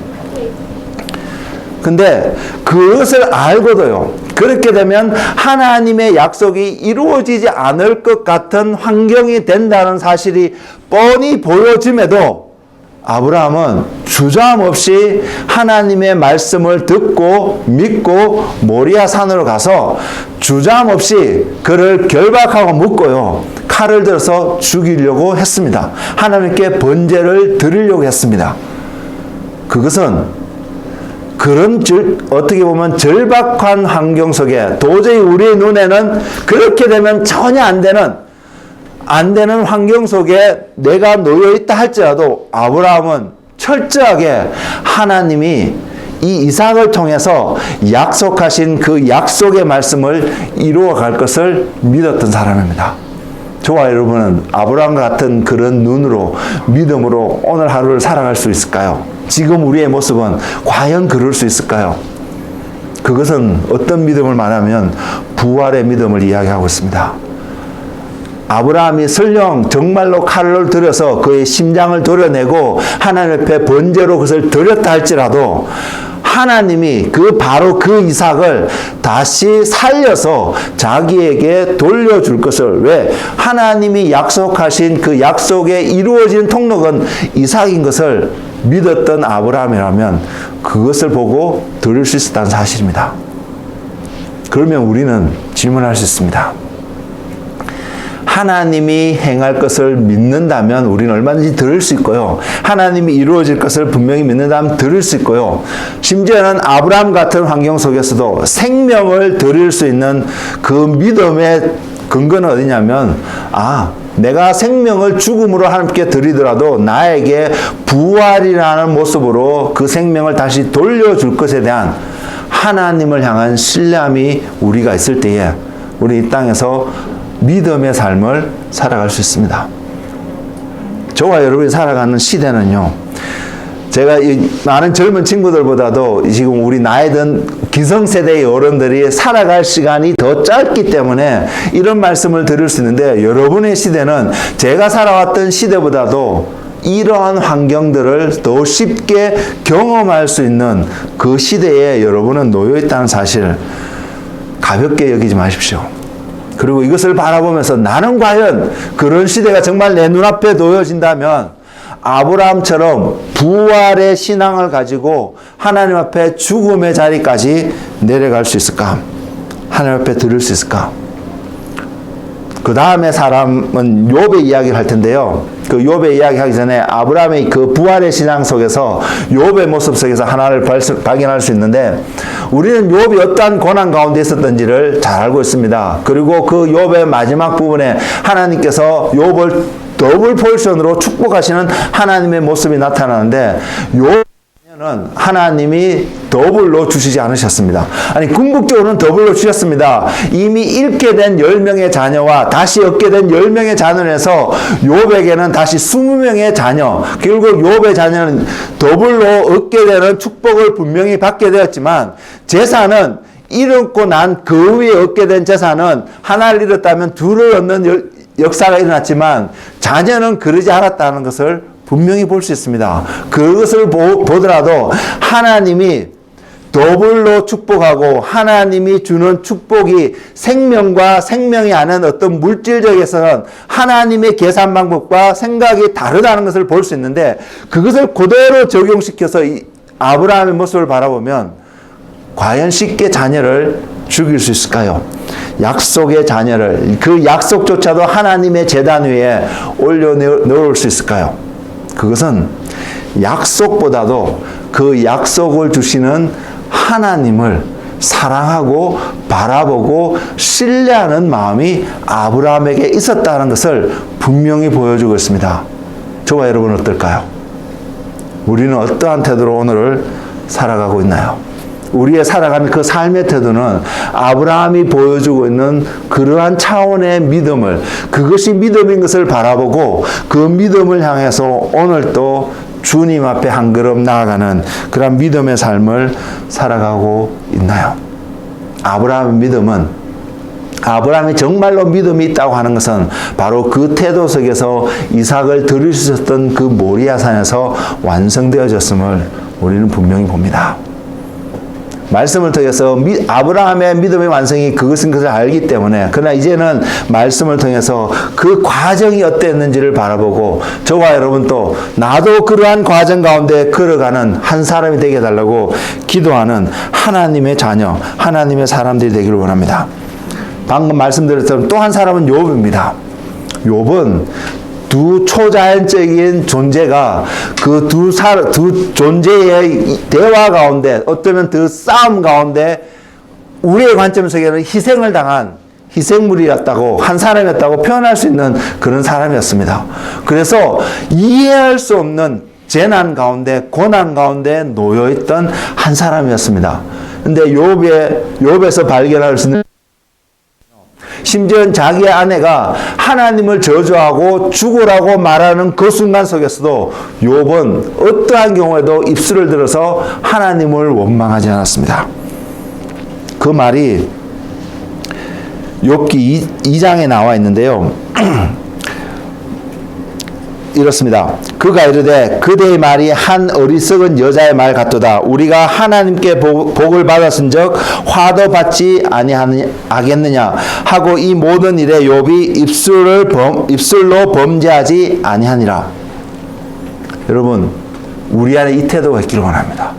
근데 그것을 알고도요, 그렇게 되면 하나님의 약속이 이루어지지 않을 것 같은 환경이 된다는 사실이 뻔히 보여짐에도 아브라함은 주저함없이 하나님의 말씀을 듣고 믿고 모리아 산으로 가서 주저함없이 그를 결박하고 묶고요, 칼을 들어서 죽이려고 했습니다. 하나님께 번제를 드리려고 했습니다. 그것은 그런 어떻게 보면 절박한 환경 속에 도저히 우리의 눈에는 그렇게 되면 전혀 안 되는 환경 속에 내가 놓여 있다 할지라도 아브라함은 철저하게 하나님이 이 이삭을 통해서 약속하신 그 약속의 말씀을 이루어 갈 것을 믿었던 사람입니다. 저와 여러분은 아브라함과 같은 그런 눈으로, 믿음으로 오늘 하루를 살아갈 수 있을까요? 지금 우리의 모습은 과연 그럴 수 있을까요? 그것은 어떤 믿음을 말하면 부활의 믿음을 이야기하고 있습니다. 아브라함이 설령 정말로 칼을 들여서 그의 심장을 도려내고 하나님 앞에 번제로 그것을 드렸다 할지라도 하나님이 바로 그 이삭을 다시 살려서 자기에게 돌려줄 것을, 왜? 하나님이 약속하신 그 약속에 이루어진 통로는 이삭인 것을 믿었던 아브라함이라면 그것을 보고 드릴 수 있었다는 사실입니다. 그러면 우리는 질문할 수 있습니다. 하나님이 행할 것을 믿는다면 우리는 얼마든지 들을 수 있고요. 하나님이 이루어질 것을 분명히 믿는다면 들을 수 있고요. 심지어는 아브라함 같은 환경 속에서도 생명을 드릴 수 있는 그 믿음의 근거는 어디냐면, 내가 생명을 죽음으로 하나님께 드리더라도 나에게 부활이라는 모습으로 그 생명을 다시 돌려줄 것에 대한 하나님을 향한 신뢰함이 우리가 있을 때에 우리 이 땅에서 믿음의 삶을 살아갈 수 있습니다. 저와 여러분이 살아가는 시대는요, 제가 많은 젊은 친구들보다도 지금 우리 나이 든 기성세대의 어른들이 살아갈 시간이 더 짧기 때문에 이런 말씀을 드릴 수 있는데, 여러분의 시대는 제가 살아왔던 시대보다도 이러한 환경들을 더 쉽게 경험할 수 있는 그 시대에 여러분은 놓여 있다는 사실 가볍게 여기지 마십시오. 그리고 이것을 바라보면서 나는 과연 그런 시대가 정말 내 눈앞에 놓여진다면 아브라함처럼 부활의 신앙을 가지고 하나님 앞에 죽음의 자리까지 내려갈 수 있을까? 하나님 앞에 들을 수 있을까? 그 다음에 사람은 욥의 이야기를 할 텐데요. 그 욥의 이야기 하기 전에 아브라함의 그 부활의 신앙 속에서 욥의 모습 속에서 하나를 발견할 수 있는데, 우리는 욥이 어떠한 고난 가운데 있었던지를 잘 알고 있습니다. 그리고 그 욥의 마지막 부분에 하나님께서 욥을 더블 포지션으로 축복하시는 하나님의 모습이 나타나는데, 욥은 하나님이 더블로 주시지 않으셨습니다. 아니, 궁극적으로는 더블로 주셨습니다. 이미 잃게 된 10명의 자녀와 다시 얻게 된 10명의 자녀에서 욥에게는 다시 20명의 자녀, 결국 욥의 자녀는 더블로 얻게 되는 축복을 분명히 받게 되었지만, 재산은 잃었고 난 그 위에 얻게 된 재산은 하나를 잃었다면 둘을 얻는 역사가 일어났지만, 자녀는 그러지 않았다는 것을 분명히 볼 수 있습니다. 그것을 보더라도 하나님이 더블로 축복하고 하나님이 주는 축복이 생명과 생명이 아닌 어떤 물질적에서는 하나님의 계산 방법과 생각이 다르다는 것을 볼 수 있는데, 그것을 그대로 적용시켜서 이 아브라함의 모습을 바라보면 과연 쉽게 자녀를 죽일 수 있을까요? 약속의 자녀를, 그 약속조차도 하나님의 제단 위에 올려놓을 수 있을까요? 그것은 약속보다도 그 약속을 주시는 하나님을 사랑하고 바라보고 신뢰하는 마음이 아브라함에게 있었다는 것을 분명히 보여주고 있습니다. 저와 여러분 어떨까요? 우리는 어떠한 태도로 오늘을 살아가고 있나요? 우리의 살아가는 그 삶의 태도는 아브라함이 보여주고 있는 그러한 차원의 믿음을, 그것이 믿음인 것을 바라보고 그 믿음을 향해서 오늘 또 주님 앞에 한 걸음 나아가는 그런 믿음의 삶을 살아가고 있나요? 아브라함의 믿음은, 아브라함이 정말로 믿음이 있다고 하는 것은 바로 그 태도 속에서 이삭을 드릴 수 있었던 그 모리아산에서 완성되어졌음을 우리는 분명히 봅니다. 말씀을 통해서 아브라함의 믿음의 완성이 그것인 것을 알기 때문에, 그러나 이제는 말씀을 통해서 그 과정이 어땠는지를 바라보고 저와 여러분 또 나도 그러한 과정 가운데 걸어가는 한 사람이 되게 해달라고 기도하는 하나님의 자녀, 하나님의 사람들이 되기를 원합니다. 방금 말씀드렸던 또 한 사람은 욥입니다. 욥은 두 초자연적인 존재가 그 두 존재의 대화 가운데, 어쩌면 그 싸움 가운데 우리의 관점 속에는 희생을 당한 희생물이었다고, 한 사람이었다고 표현할 수 있는 그런 사람이었습니다. 그래서 이해할 수 없는 재난 가운데, 고난 가운데 놓여있던 한 사람이었습니다. 근데 욥에서 발견할 수 있는, 심지어 자기의 아내가 하나님을 저주하고 죽으라고 말하는 그 순간 속에서도 욥은 어떠한 경우에도 입술을 들어서 하나님을 원망하지 않았습니다. 그 말이 욥기 2장에 나와 있는데요. 이렇습니다. 그가 이르되 그대의 말이 한 어리석은 여자의 말 같도다. 우리가 하나님께 복을 받았은즉 화도 받지 아니하겠느냐 하고 이 모든 일에 욥이 입술로 범죄하지 아니하니라. 여러분, 우리 안에 이 태도가 있기를 원합니다.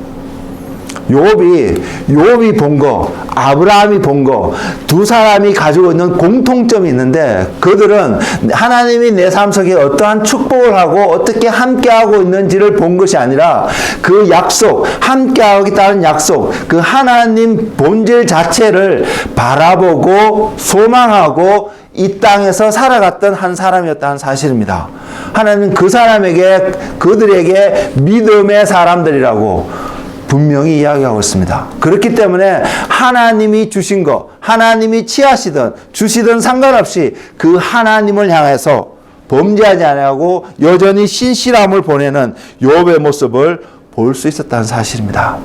욥이 본 거, 아브라함이 본 거, 두 사람이 가지고 있는 공통점이 있는데, 그들은 하나님이 내 삶 속에 어떠한 축복을 하고 어떻게 함께하고 있는지를 본 것이 아니라 그 약속, 함께하겠다는 약속, 그 하나님 본질 자체를 바라보고 소망하고 이 땅에서 살아갔던 한 사람이었다는 사실입니다. 하나님은 그 사람에게, 그들에게 믿음의 사람들이라고 분명히 이야기하고 있습니다. 그렇기 때문에 하나님이 주신 것, 하나님이 취하시든 주시든 상관없이 그 하나님을 향해서 범죄하지 아니하고 여전히 신실함을 보내는 욥의 모습을 볼 수 있었다는 사실입니다.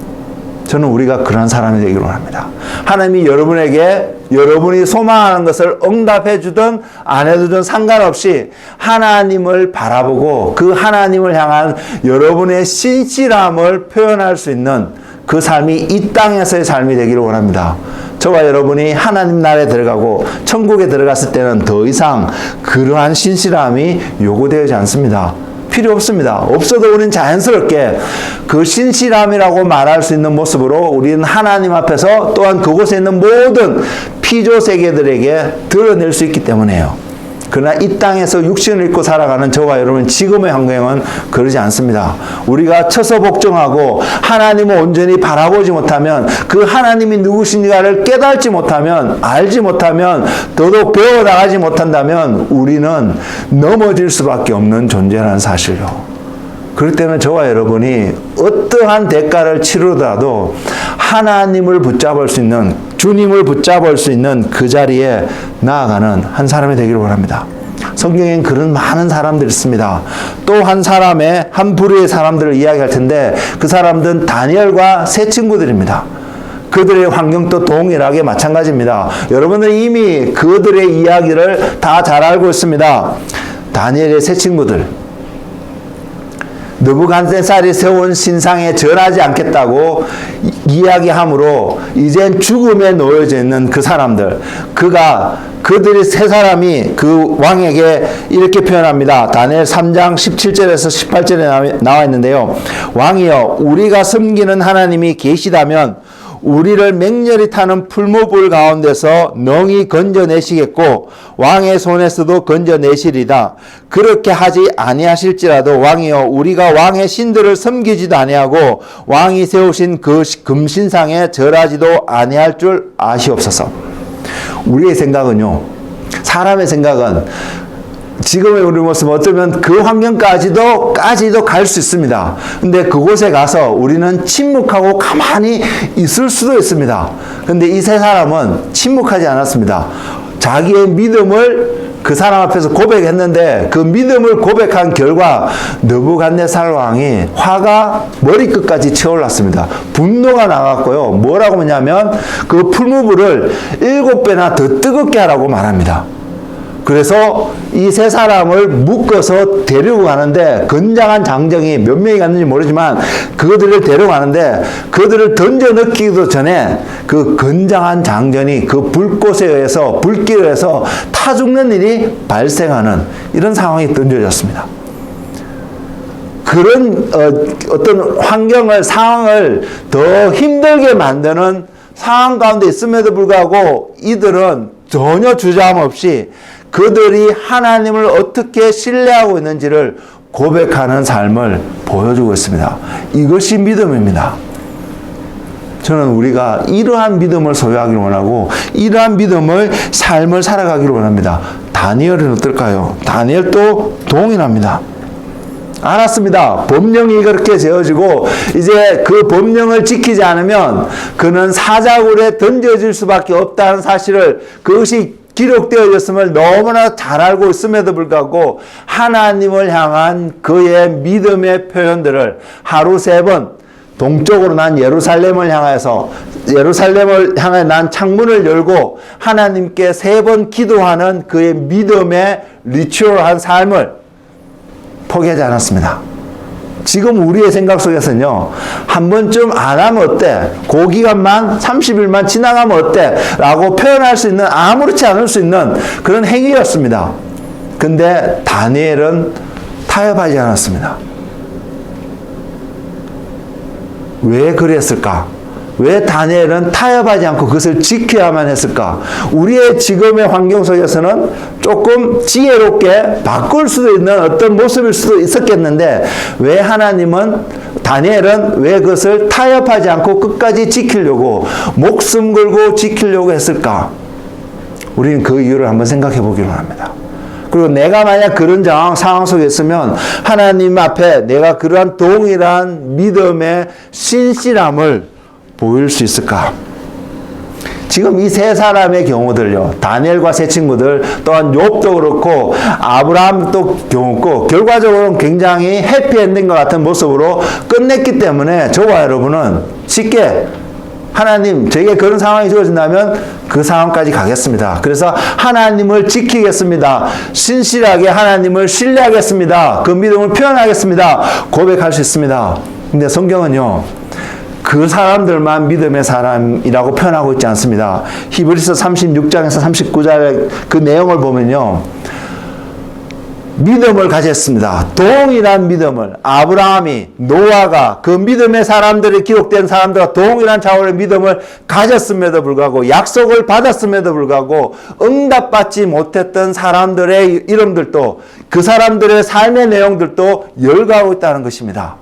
저는 우리가 그런 사람이 되기를 원합니다. 하나님이 여러분에게 여러분이 소망하는 것을 응답해 주든 안 해주든 상관없이 하나님을 바라보고 그 하나님을 향한 여러분의 신실함을 표현할 수 있는 그 삶이 이 땅에서의 삶이 되기를 원합니다. 저와 여러분이 하나님 나라에 들어가고 천국에 들어갔을 때는 더 이상 그러한 신실함이 요구되지 않습니다. 필요 없습니다. 없어도 우리는 자연스럽게 그 신실함이라고 말할 수 있는 모습으로 우리는 하나님 앞에서 또한 그곳에 있는 모든 피조 세계들에게 드러낼 수 있기 때문에요. 그러나 이 땅에서 육신을 입고 살아가는 저와 여러분 지금의 환경은 그러지 않습니다. 우리가 처서 복종하고 하나님을 온전히 바라보지 못하면, 그 하나님이 누구신가를 깨닫지 못하면, 알지 못하면, 더더욱 배워나가지 못한다면 우리는 넘어질 수밖에 없는 존재라는 사실요. 그렇기 때문에 저와 여러분이 어떠한 대가를 치르더라도 하나님을 붙잡을 수 있는, 주님을 붙잡을 수 있는 그 자리에 나아가는 한 사람이 되기를 원합니다. 성경엔 그런 많은 사람들이 있습니다. 또 한 사람의, 한 부류의 사람들을 이야기할 텐데 그 사람들은 다니엘과 세 친구들입니다. 그들의 환경도 동일하게 마찬가지입니다. 여러분들은 이미 그들의 이야기를 다 잘 알고 있습니다. 다니엘의 세 친구들, 느부갓네살이 세운 신상에 절하지 않겠다고 이야기하므로 이젠 죽음에 놓여져 있는 그 사람들, 그들이 세 사람이 그 왕에게 이렇게 표현합니다. 다니엘 3장 17절에서 18절에 나와 있는데요. 왕이여, 우리가 섬기는 하나님이 계시다면 우리를 맹렬히 타는 풀무불 가운데서 능히 건져내시겠고 왕의 손에서도 건져내시리다. 그렇게 하지 아니하실지라도 왕이여, 우리가 왕의 신들을 섬기지도 아니하고 왕이 세우신 그 금신상에 절하지도 아니할 줄 아시옵소서. 우리의 생각은요, 사람의 생각은 지금의 우리 모습은 어쩌면 그 환경까지도 갈 수 있습니다. 근데 그곳에 가서 우리는 침묵하고 가만히 있을 수도 있습니다. 근데 이 세 사람은 침묵하지 않았습니다. 자기의 믿음을 그 사람 앞에서 고백했는데 그 믿음을 고백한 결과 느부갓네살 왕이 화가 머리끝까지 치올랐습니다. 분노가 나갔고요. 뭐라고 하냐면 그 풀무불을 7배나 더 뜨겁게 하라고 말합니다. 그래서 이 세 사람을 묶어서 데리고 가는데, 건장한 장정이 몇 명이 갔는지 모르지만 그들을 데려가는데, 그들을 던져 넣기도 전에 그 건장한 장전이 그 불꽃에 의해서, 불길에 의해서 타 죽는 일이 발생하는 이런 상황이 던져졌습니다. 그런 어떤 상황을 더 힘들게 만드는 상황 가운데 있음에도 불구하고 이들은 전혀 주저함 없이 그들이 하나님을 어떻게 신뢰하고 있는지를 고백하는 삶을 보여주고 있습니다. 이것이 믿음입니다. 저는 우리가 이러한 믿음을 소유하기를 원하고 이러한 믿음을 삶을 살아가기를 원합니다. 다니엘은 어떨까요? 다니엘도 동일합니다. 알았습니다. 법령이 그렇게 지어지고 이제 그 법령을 지키지 않으면 그는 사자굴에 던져질 수밖에 없다는 사실을, 그것이 기록되어졌음을 너무나 잘 알고 있음에도 불구하고 하나님을 향한 그의 믿음의 표현들을 하루 3번 동쪽으로 난 예루살렘을 향해 난 창문을 열고 하나님께 3번 기도하는 그의 믿음의 리추얼한 삶을 포기하지 않았습니다. 지금 우리의 생각 속에서는요, 한 번쯤 안 하면 어때? 그 기간만 30일만 지나가면 어때? 라고 표현할 수 있는, 아무렇지 않을 수 있는 그런 행위였습니다. 근데 다니엘은 타협하지 않았습니다. 왜 그랬을까? 왜 다니엘은 타협하지 않고 그것을 지켜야만 했을까? 우리의 지금의 환경 속에서는 조금 지혜롭게 바꿀 수도 있는 어떤 모습일 수도 있었겠는데 왜 다니엘은 왜 그것을 타협하지 않고 끝까지 지키려고, 목숨 걸고 지키려고 했을까? 우리는 그 이유를 한번 생각해 보기로 합니다. 그리고 내가 만약 그런 상황 속에 있으면 하나님 앞에 내가 그러한 동일한 믿음의 신실함을 보일 수 있을까? 지금 이 세 사람의 경우들요, 다니엘과 세 친구들, 또한 욥도 그렇고 아브라함도 경우고, 결과적으로는 굉장히 해피엔딩과 같은 모습으로 끝냈기 때문에 저와 여러분은 쉽게 하나님, 제게 그런 상황이 주어진다면 그 상황까지 가겠습니다. 그래서 하나님을 지키겠습니다. 신실하게 하나님을 신뢰하겠습니다. 그 믿음을 표현하겠습니다. 고백할 수 있습니다. 근데 성경은요, 그 사람들만 믿음의 사람이라고 표현하고 있지 않습니다. 히브리서 36장에서 39절의 그 내용을 보면요, 믿음을 가졌습니다. 동일한 믿음을, 아브라함이, 노아가, 그 믿음의 사람들이 기록된 사람들과 동일한 차원의 믿음을 가졌음에도 불구하고, 약속을 받았음에도 불구하고 응답받지 못했던 사람들의 이름들도, 그 사람들의 삶의 내용들도 열거하고 있다는 것입니다.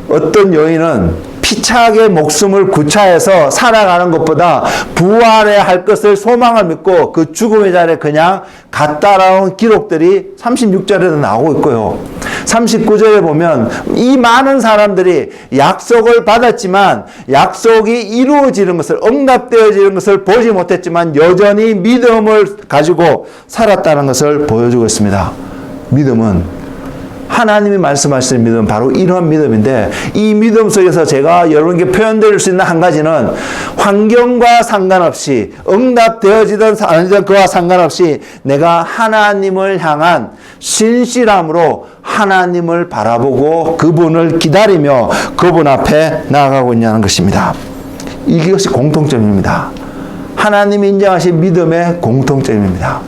어떤 여인은 피차게 목숨을 구차해서 살아가는 것보다 부활해야 할 것을 소망을 믿고 그 죽음의 자리에 그냥 갔다라는 기록들이 36절에도 나오고 있고요. 39절에 보면 이 많은 사람들이 약속을 받았지만 약속이 이루어지는 것을, 응답되어지는 것을 보지 못했지만 여전히 믿음을 가지고 살았다는 것을 보여주고 있습니다. 믿음은, 하나님이 말씀하시는 믿음은 바로 이러한 믿음인데, 이 믿음 속에서 제가 여러분께 표현드릴 수 있는 한 가지는 환경과 상관없이, 응답되어지든 아니든 그와 상관없이 내가 하나님을 향한 신실함으로 하나님을 바라보고 그분을 기다리며 그분 앞에 나아가고 있냐는 것입니다. 이것이 공통점입니다. 하나님이 인정하신 믿음의 공통점입니다.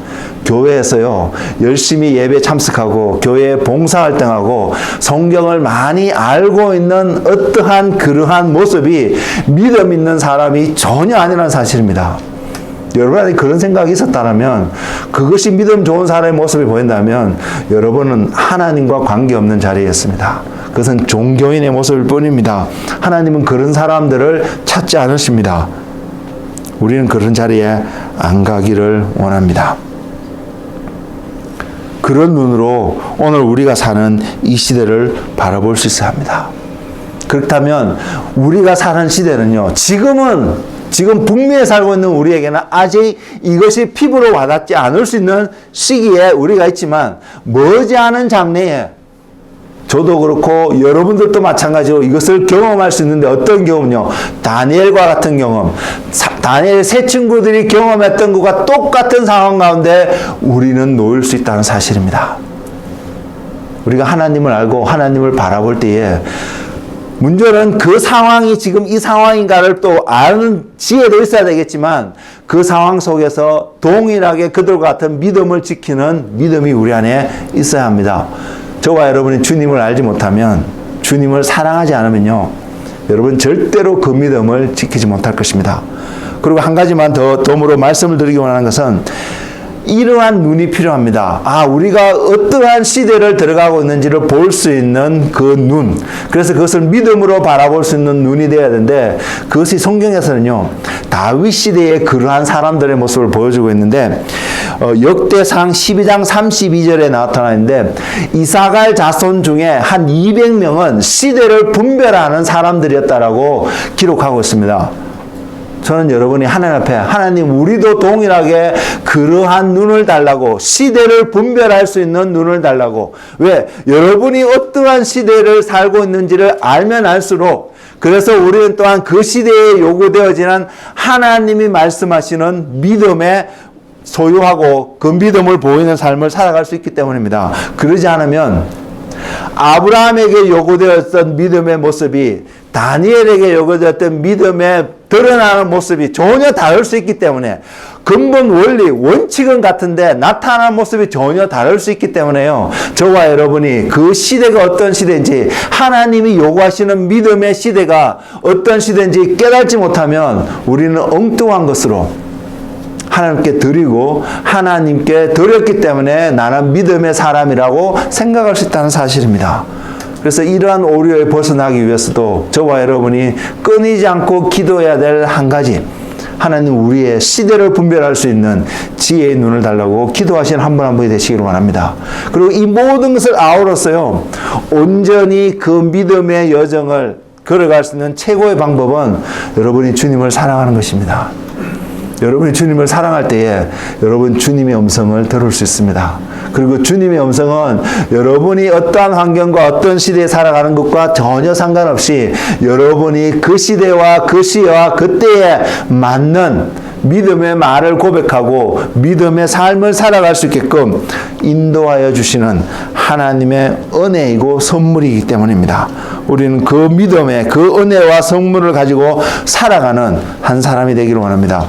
교회에서요, 열심히 예배 참석하고 교회에 봉사활동하고 성경을 많이 알고 있는 어떠한 그러한 모습이 믿음 있는 사람이 전혀 아니라는 사실입니다. 여러분이 그런 생각이 있었다면, 그것이 믿음 좋은 사람의 모습이 보인다면 여러분은 하나님과 관계없는 자리에 있습니다. 그것은 종교인의 모습일 뿐입니다. 하나님은 그런 사람들을 찾지 않으십니다. 우리는 그런 자리에 안 가기를 원합니다. 그런 눈으로 오늘 우리가 사는 이 시대를 바라볼 수 있어야 합니다. 그렇다면 우리가 사는 시대는요, 지금 북미에 살고 있는 우리에게는 아직 이것이 피부로 와닿지 않을 수 있는 시기에 우리가 있지만, 머지않은 장래에 저도 그렇고 여러분들도 마찬가지로 이것을 경험할 수 있는데, 어떤 경험은요, 다니엘과 같은 경험, 다니엘 세 친구들이 경험했던 것과 똑같은 상황 가운데 우리는 놓일 수 있다는 사실입니다. 우리가 하나님을 알고 하나님을 바라볼 때에, 문제는 그 상황이 지금 이 상황인가를 또 아는 지혜도 있어야 되겠지만, 그 상황 속에서 동일하게 그들과 같은 믿음을 지키는 믿음이 우리 안에 있어야 합니다. 저와 여러분이 주님을 알지 못하면, 주님을 사랑하지 않으면요, 여러분 절대로 그 믿음을 지키지 못할 것입니다. 그리고 한 가지만 더 덤으로 말씀을 드리기 원하는 것은, 이러한 눈이 필요합니다. 우리가 어떠한 시대를 들어가고 있는지를 볼 수 있는 그 눈. 그래서 그것을 믿음으로 바라볼 수 있는 눈이 되어야 되는데, 그것이 성경에서는요, 다윗 시대의 그러한 사람들의 모습을 보여주고 있는데, 역대상 12장 32절에 나타나 있는데, 이사갈 자손 중에 한 200명은 시대를 분별하는 사람들이었다라고 기록하고 있습니다. 저는 여러분이 하나님 앞에, 하나님 우리도 동일하게 그러한 눈을 달라고, 시대를 분별할 수 있는 눈을 달라고. 왜? 여러분이 어떠한 시대를 살고 있는지를 알면 알수록, 그래서 우리는 또한 그 시대에 요구되어지는 하나님이 말씀하시는 믿음에 소유하고 그 믿음을 보이는 삶을 살아갈 수 있기 때문입니다. 그러지 않으면 아브라함에게 요구되었던 믿음의 모습이 다니엘에게 요구되었던 믿음의 드러나는 모습이 전혀 다를 수 있기 때문에, 근본 원리, 원칙은 같은데 나타나는 모습이 전혀 다를 수 있기 때문에요, 저와 여러분이 그 시대가 어떤 시대인지, 하나님이 요구하시는 믿음의 시대가 어떤 시대인지 깨닫지 못하면 우리는 엉뚱한 것으로 하나님께 드리고 하나님께 드렸기 때문에 나는 믿음의 사람이라고 생각할 수 있다는 사실입니다. 그래서 이러한 오류에 벗어나기 위해서도 저와 여러분이 끊이지 않고 기도해야 될 한 가지, 하나님 우리의 시대를 분별할 수 있는 지혜의 눈을 달라고 기도하시는 한 분 한 분이 되시기를 원합니다. 그리고 이 모든 것을 아우러서요, 온전히 그 믿음의 여정을 걸어갈 수 있는 최고의 방법은 여러분이 주님을 사랑하는 것입니다. 여러분이 주님을 사랑할 때에 여러분 주님의 음성을 들을 수 있습니다. 그리고 주님의 음성은 여러분이 어떠한 환경과 어떤 시대에 살아가는 것과 전혀 상관없이 여러분이 그 시대와 그 시와 그때에 맞는 믿음의 말을 고백하고 믿음의 삶을 살아갈 수 있게끔 인도하여 주시는 하나님의 은혜이고 선물이기 때문입니다. 우리는 그 믿음의 그 은혜와 선물을 가지고 살아가는 한 사람이 되기를 원합니다.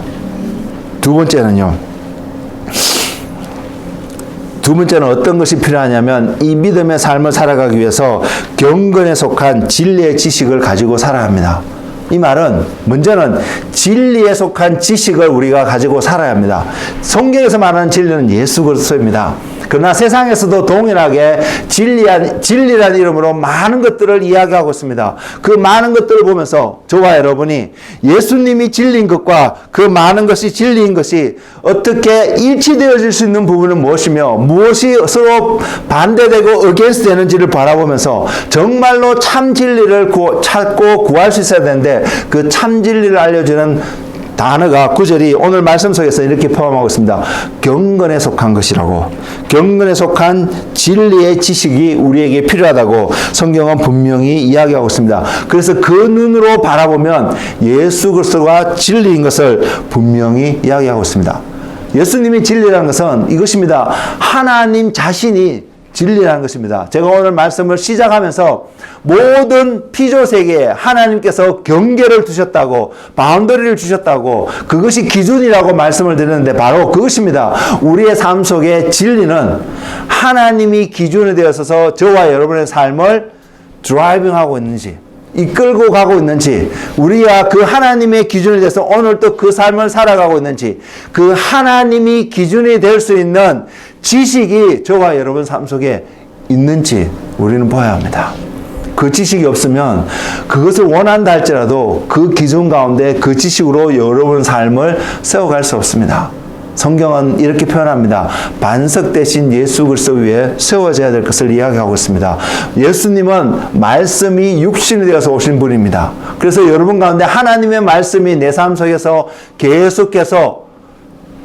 두 번째는 어떤 것이 필요하냐면, 이 믿음의 삶을 살아가기 위해서 경건에 속한 진리의 지식을 가지고 살아야 합니다. 이 말은 먼저는 진리에 속한 지식을 우리가 가지고 살아야 합니다. 성경에서 말하는 진리는 예수 그리스도입니다. 그러나 세상에서도 동일하게 진리란 이름으로 많은 것들을 이야기하고 있습니다. 그 많은 것들을 보면서 저와 여러분이 예수님이 진리인 것과 그 많은 것이 진리인 것이 어떻게 일치되어질 수 있는 부분은 무엇이며 무엇이 서로 반대되고 against 되는지를 바라보면서 정말로 참 진리를 찾고 구할 수 있어야 되는데 그 참 진리를 알려주는 단어가 구절이 오늘 말씀 속에서 이렇게 포함하고 있습니다. 경건에 속한 것이라고. 경건에 속한 진리의 지식이 우리에게 필요하다고 성경은 분명히 이야기하고 있습니다. 그래서 그 눈으로 바라보면 예수 그리스도가 진리인 것을 분명히 이야기하고 있습니다. 예수님이 진리라는 것은 이것입니다. 하나님 자신이 진리라는 것입니다. 제가 오늘 말씀을 시작하면서 모든 피조 세계에 하나님께서 경계를 두셨다고, 바운더리를 주셨다고, 그것이 기준이라고 말씀을 드렸는데 바로 그것입니다. 우리의 삶 속에 진리는 하나님이 기준이 되어서 저와 여러분의 삶을 드라이빙하고 있는지, 이끌고 가고 있는지, 우리가 그 하나님의 기준이 돼서 오늘 또 그 삶을 살아가고 있는지, 그 하나님이 기준이 될 수 있는 지식이 저와 여러분 삶 속에 있는지 우리는 봐야 합니다. 그 지식이 없으면 그것을 원한다 할지라도 그 기준 가운데 그 지식으로 여러분 삶을 세워갈 수 없습니다. 성경은 이렇게 표현합니다. 반석 대신 예수 그리스도 위에 세워져야 될 것을 이야기하고 있습니다. 예수님은 말씀이 육신이 되어서 오신 분입니다. 그래서 여러분 가운데 하나님의 말씀이 내 삶 속에서 계속해서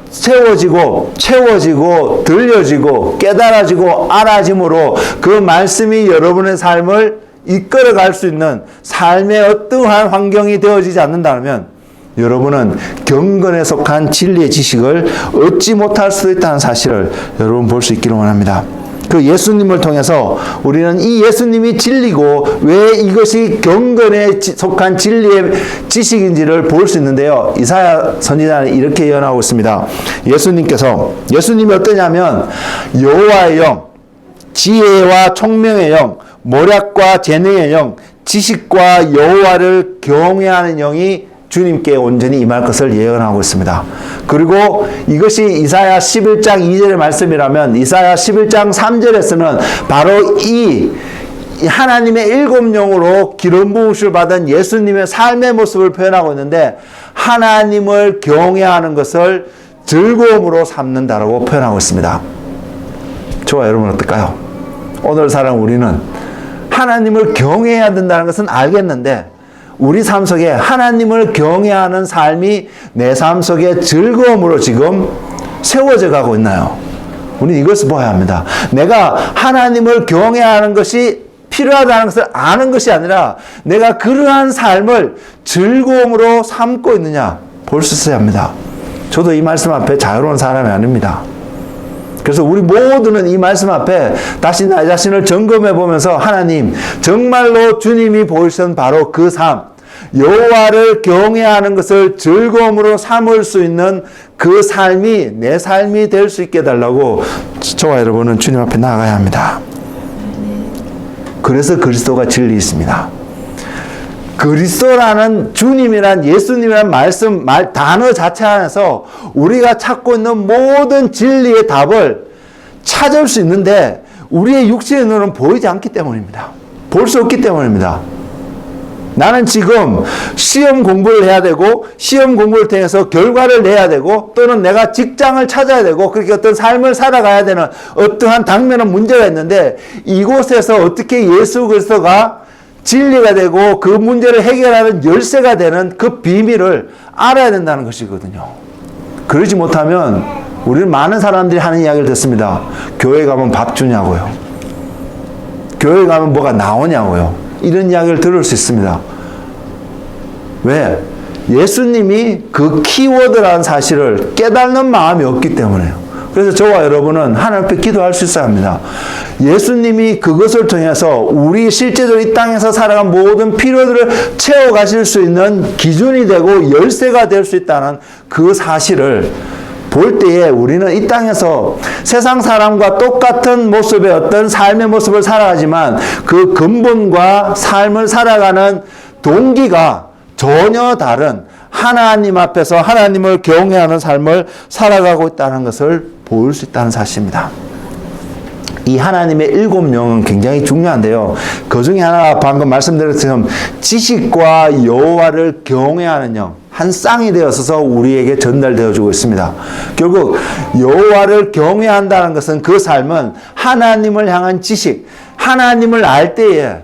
세워지고 채워지고 들려지고 깨달아지고 알아짐으로 그 말씀이 여러분의 삶을 이끌어갈 수 있는 삶의 어떠한 환경이 되어지지 않는다면 여러분은 경건에 속한 진리의 지식을 얻지 못할 수도 있다는 사실을 여러분 볼 수 있기를 원합니다. 그 예수님을 통해서 우리는 이 예수님이 진리고 왜 이것이 경건에 속한 진리의 지식인지를 볼 수 있는데요. 이사야 선지자는 이렇게 예언하고 있습니다. 예수님이 어떠냐면 여호와의 영, 지혜와 총명의 영, 모략과 재능의 영, 지식과 여호와를 경외하는 영이 주님께 온전히 임할 것을 예언하고 있습니다. 그리고 이것이 이사야 11장 2절의 말씀이라면 이사야 11장 3절에서는 바로 이 하나님의 일곱 영으로 기름 부으심을 받은 예수님의 삶의 모습을 표현하고 있는데 하나님을 경외하는 것을 즐거움으로 삼는다라고 표현하고 있습니다. 저와 여러분 어떨까요? 오늘 살아가는 우리는 하나님을 경외해야 된다는 것은 알겠는데 우리 삶 속에 하나님을 경외하는 삶이 내 삶 속에 즐거움으로 지금 세워져 가고 있나요? 우리는 이것을 봐야 합니다. 내가 하나님을 경외하는 것이 필요하다는 것을 아는 것이 아니라 내가 그러한 삶을 즐거움으로 삼고 있느냐 볼 수 있어야 합니다. 저도 이 말씀 앞에 자유로운 사람이 아닙니다. 그래서 우리 모두는 이 말씀 앞에 다시 나 자신을 점검해 보면서 하나님 정말로 주님이 보이신 바로 그 삶 여호와를 경외하는 것을 즐거움으로 삼을 수 있는 그 삶이 내 삶이 될 수 있게 해달라고 저와 여러분은 주님 앞에 나아가야 합니다. 그래서 그리스도가 진리 있습니다. 그리스도라는 주님이란 예수님이란 단어 자체 안에서 우리가 찾고 있는 모든 진리의 답을 찾을 수 있는데 우리의 육신의 눈은 보이지 않기 때문입니다. 볼 수 없기 때문입니다. 나는 지금 시험 공부를 해야 되고 시험 공부를 통해서 결과를 내야 되고 또는 내가 직장을 찾아야 되고 그렇게 어떤 삶을 살아가야 되는 어떠한 당면한 문제가 있는데 이곳에서 어떻게 예수 그리스도가 진리가 되고 그 문제를 해결하는 열쇠가 되는 그 비밀을 알아야 된다는 것이거든요. 그러지 못하면 우리는 많은 사람들이 하는 이야기를 듣습니다. 교회 가면 밥 주냐고요. 교회 가면 뭐가 나오냐고요. 이런 이야기를 들을 수 있습니다. 왜? 예수님이 그 키워드라는 사실을 깨닫는 마음이 없기 때문에요. 그래서 저와 여러분은 하나님 앞에 기도할 수 있어야 합니다. 예수님이 그것을 통해서 우리 실제로 이 땅에서 살아간 모든 필요들을 채워가실 수 있는 기준이 되고 열쇠가 될 수 있다는 그 사실을 볼 때에 우리는 이 땅에서 세상 사람과 똑같은 모습의 어떤 삶의 모습을 살아가지만 그 근본과 삶을 살아가는 동기가 전혀 다른 하나님 앞에서 하나님을 경외하는 삶을 살아가고 있다는 것을 볼 수 있다는 사실입니다. 이 하나님의 7명은 굉장히 중요한데요. 그 중에 하나가 방금 말씀드린 것처럼 지식과 여호와를 경외하는 영, 한 쌍이 되어서 우리에게 전달되어 주고 있습니다. 결국 여호와를 경외한다는 것은 그 삶은 하나님을 향한 지식, 하나님을 알 때에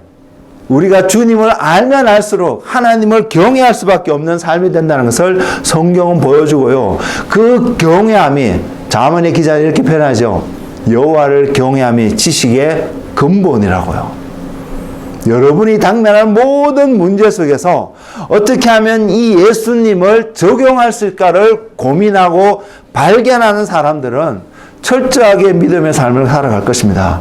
우리가 주님을 알면 알수록 하나님을 경외할 수밖에 없는 삶이 된다는 것을 성경은 보여주고요. 그 경외함이 자문의 기자는 이렇게 표현하죠. 여호와를 경외함이 지식의 근본이라고요. 여러분이 당면한 모든 문제 속에서 어떻게 하면 이 예수님을 적용할 수 있을까를 고민하고 발견하는 사람들은 철저하게 믿음의 삶을 살아갈 것입니다.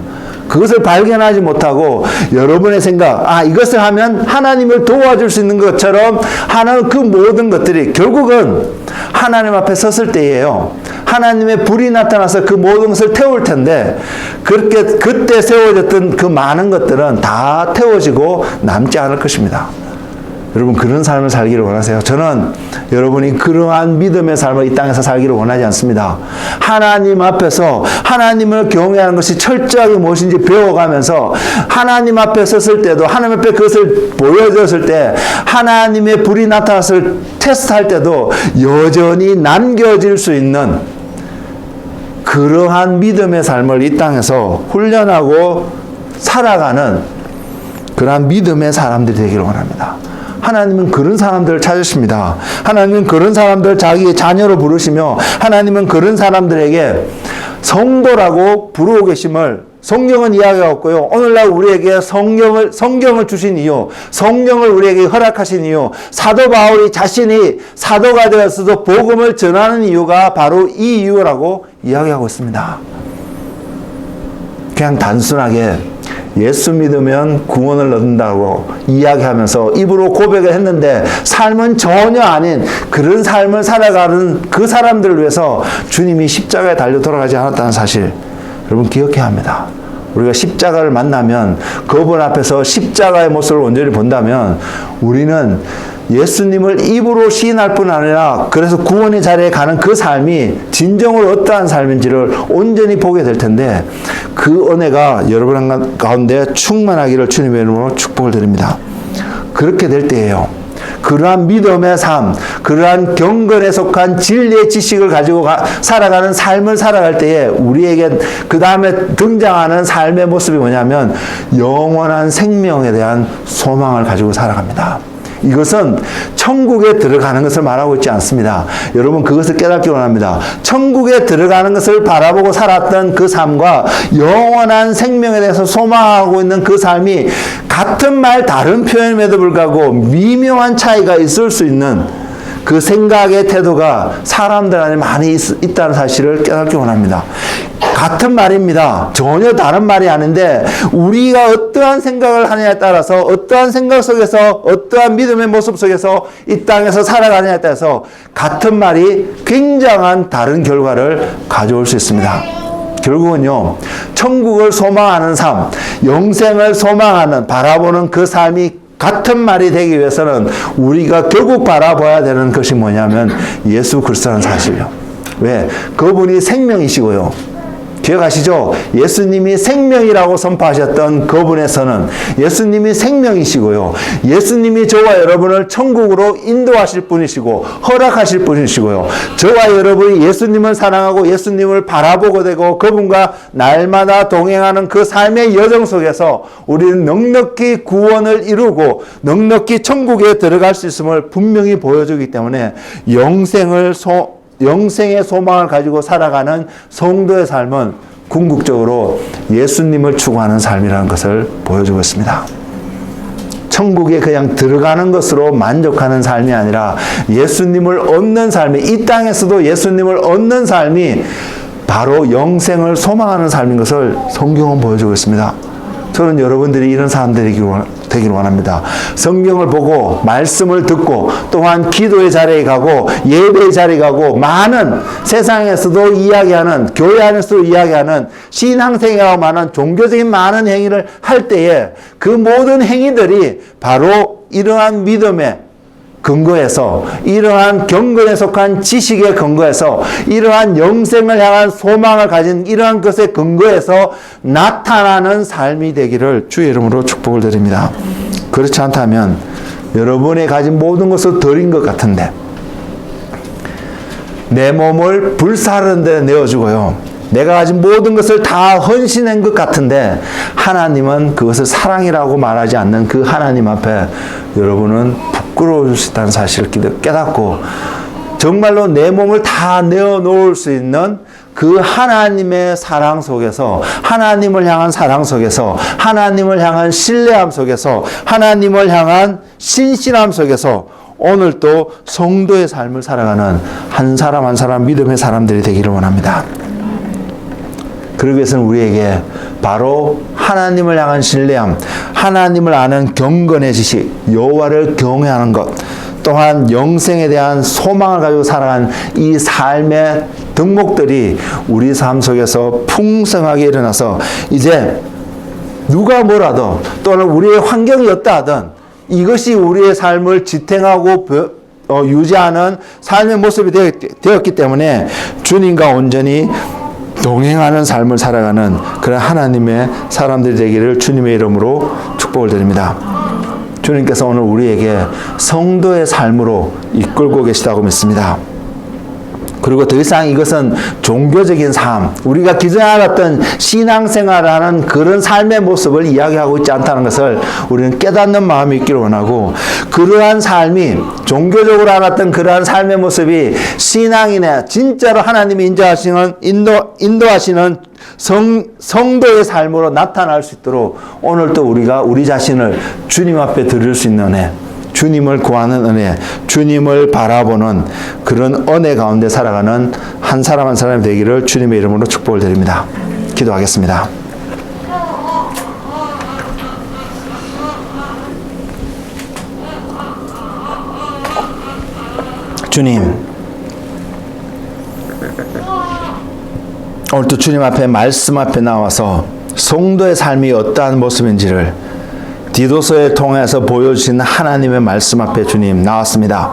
그것을 발견하지 못하고 여러분의 생각, 이것을 하면 하나님을 도와줄 수 있는 것처럼 하는 그 모든 것들이 결국은 하나님 앞에 섰을 때예요. 하나님의 불이 나타나서 그 모든 것을 태울 텐데 그렇게 그때 세워졌던 그 많은 것들은 다 태워지고 남지 않을 것입니다. 여러분 그런 삶을 살기를 원하세요? 저는 여러분이 그러한 믿음의 삶을 이 땅에서 살기를 원하지 않습니다. 하나님 앞에서 하나님을 경외하는 것이 철저하게 무엇인지 배워가면서 하나님 앞에 섰을 때도 하나님 앞에 그것을 보여줬을 때 하나님의 불이 나타나서 테스트할 때도 여전히 남겨질 수 있는 그러한 믿음의 삶을 이 땅에서 훈련하고 살아가는 그러한 믿음의 사람들이 되기를 원합니다. 하나님은 그런 사람들을 찾으십니다. 하나님은 그런 사람들을 자기의 자녀로 부르시며 하나님은 그런 사람들에게 성도라고 부르고 계심을 성경은 이야기하고 있고요. 오늘날 우리에게 성경을 주신 이유, 성령을 우리에게 허락하신 이유, 사도 바울이 자신이 사도가 되어서도 복음을 전하는 이유가 바로 이 이유라고 이야기하고 있습니다. 그냥 단순하게 예수 믿으면 구원을 얻는다고 이야기하면서 입으로 고백을 했는데 삶은 전혀 아닌 그런 삶을 살아가는 그 사람들을 위해서 주님이 십자가에 달려 돌아가지 않았다는 사실 여러분 기억해야 합니다. 우리가 십자가를 만나면 그분 앞에서 십자가의 모습을 온전히 본다면 우리는 예수님을 입으로 시인할 뿐 아니라 그래서 구원의 자리에 가는 그 삶이 진정으로 어떠한 삶인지를 온전히 보게 될 텐데 그 은혜가 여러분 가운데 충만하기를 주님의 이름으로 축복을 드립니다. 그렇게 될 때예요. 그러한 믿음의 삶, 그러한 경건에 속한 진리의 지식을 가지고 살아가는 삶을 살아갈 때에 우리에게 그 다음에 등장하는 삶의 모습이 뭐냐면 영원한 생명에 대한 소망을 가지고 살아갑니다. 이것은 천국에 들어가는 것을 말하고 있지 않습니다. 여러분 그것을 깨닫기 원합니다. 천국에 들어가는 것을 바라보고 살았던 그 삶과 영원한 생명에 대해서 소망하고 있는 그 삶이 같은 말 다른 표현임에도 불구하고 미묘한 차이가 있을 수 있는 그 생각의 태도가 사람들 안에 많이 있다는 사실을 깨닫기 원합니다. 같은 말입니다. 전혀 다른 말이 아닌데 우리가 어떠한 생각을 하느냐에 따라서 어떠한 생각 속에서 어떠한 믿음의 모습 속에서 이 땅에서 살아가느냐에 따라서 같은 말이 굉장한 다른 결과를 가져올 수 있습니다. 결국은요, 천국을 소망하는 삶, 영생을 소망하는 바라보는 그 삶이 같은 말이 되기 위해서는 우리가 결국 바라봐야 되는 것이 뭐냐면 예수 그리스도라는 사실이요. 왜? 그분이 생명이시고요. 기억하시죠? 예수님이 생명이라고 선포하셨던 그분에서는 예수님이 생명이시고요. 예수님이 저와 여러분을 천국으로 인도하실 분이시고 허락하실 분이시고요. 저와 여러분이 예수님을 사랑하고 예수님을 바라보고 되고 그분과 날마다 동행하는 그 삶의 여정 속에서 우리는 넉넉히 구원을 이루고 넉넉히 천국에 들어갈 수 있음을 분명히 보여주기 때문에 영생의 소망을 가지고 살아가는 성도의 삶은 궁극적으로 예수님을 추구하는 삶이라는 것을 보여주고 있습니다. 천국에 그냥 들어가는 것으로 만족하는 삶이 아니라 예수님을 얻는 삶이 이 땅에서도 예수님을 얻는 삶이 바로 영생을 소망하는 삶인 것을 성경은 보여주고 있습니다. 저는 여러분들이 이런 사람들이 되기를 원합니다. 성경을 보고 말씀을 듣고 또한 기도의 자리에 가고 예배의 자리에 가고 많은 세상에서도 이야기하는 교회 안에서도 이야기하는 신앙생활하고 많은 종교적인 많은 행위를 할 때에 그 모든 행위들이 바로 이러한 믿음의 근거해서, 이러한 경건에 속한 지식의 근거해서, 이러한 영생을 향한 소망을 가진 이러한 것에 근거해서 나타나는 삶이 되기를 주의 이름으로 축복을 드립니다. 그렇지 않다면 여러분이 가진 모든 것을 드린 것 같은데, 내 몸을 불사르는 데 내어주고요, 내가 가진 모든 것을 다 헌신한 것 같은데 하나님은 그것을 사랑이라고 말하지 않는 그 하나님 앞에 여러분은 부끄러울 수 있다는 사실을 깨닫고, 정말로 내 몸을 다 내어놓을 수 있는 그 하나님의 사랑 속에서, 하나님을 향한 사랑 속에서, 하나님을 향한 신뢰함 속에서, 하나님을 향한 신실함 속에서 오늘 또 성도의 삶을 살아가는 한 사람 한 사람 믿음의 사람들이 되기를 원합니다. 그러기 위해서는 우리에게 바로 하나님을 향한 신뢰함, 하나님을 아는 경건의 지식, 여호와를 경외하는 것, 또한 영생에 대한 소망을 가지고 살아가는 이 삶의 덕목들이 우리 삶 속에서 풍성하게 일어나서 이제 누가 뭐라도 또는 우리의 환경이 어떠 하든 이것이 우리의 삶을 지탱하고 유지하는 삶의 모습이 되었기 때문에 주님과 온전히 동행하는 삶을 살아가는 그런 하나님의 사람들이 되기를 주님의 이름으로 축복을 드립니다. 주님께서 오늘 우리에게 성도의 삶으로 이끌고 계시다고 믿습니다. 그리고 더 이상 이것은 종교적인 삶, 우리가 기존에 알았던 신앙생활을 하는 그런 삶의 모습을 이야기하고 있지 않다는 것을 우리는 깨닫는 마음이 있기를 원하고, 그러한 삶이 종교적으로 알았던 그러한 삶의 모습이 신앙인의 진짜로 하나님이 인도하시는 성도의 삶으로 나타날 수 있도록 오늘 또 우리가 우리 자신을 주님 앞에 드릴 수 있는 은혜, 주님을 구하는 은혜, 주님을 바라보는 그런 은혜 가운데 살아가는 한 사람 한 사람이 되기를 주님의 이름으로 축복을 드립니다. 기도하겠습니다. 주님, 오늘 또 주님 앞에 말씀 앞에 나와서 성도의 삶이 어떠한 모습인지를 디도서에 통해서 보여주신 하나님의 말씀 앞에 주님 나왔습니다.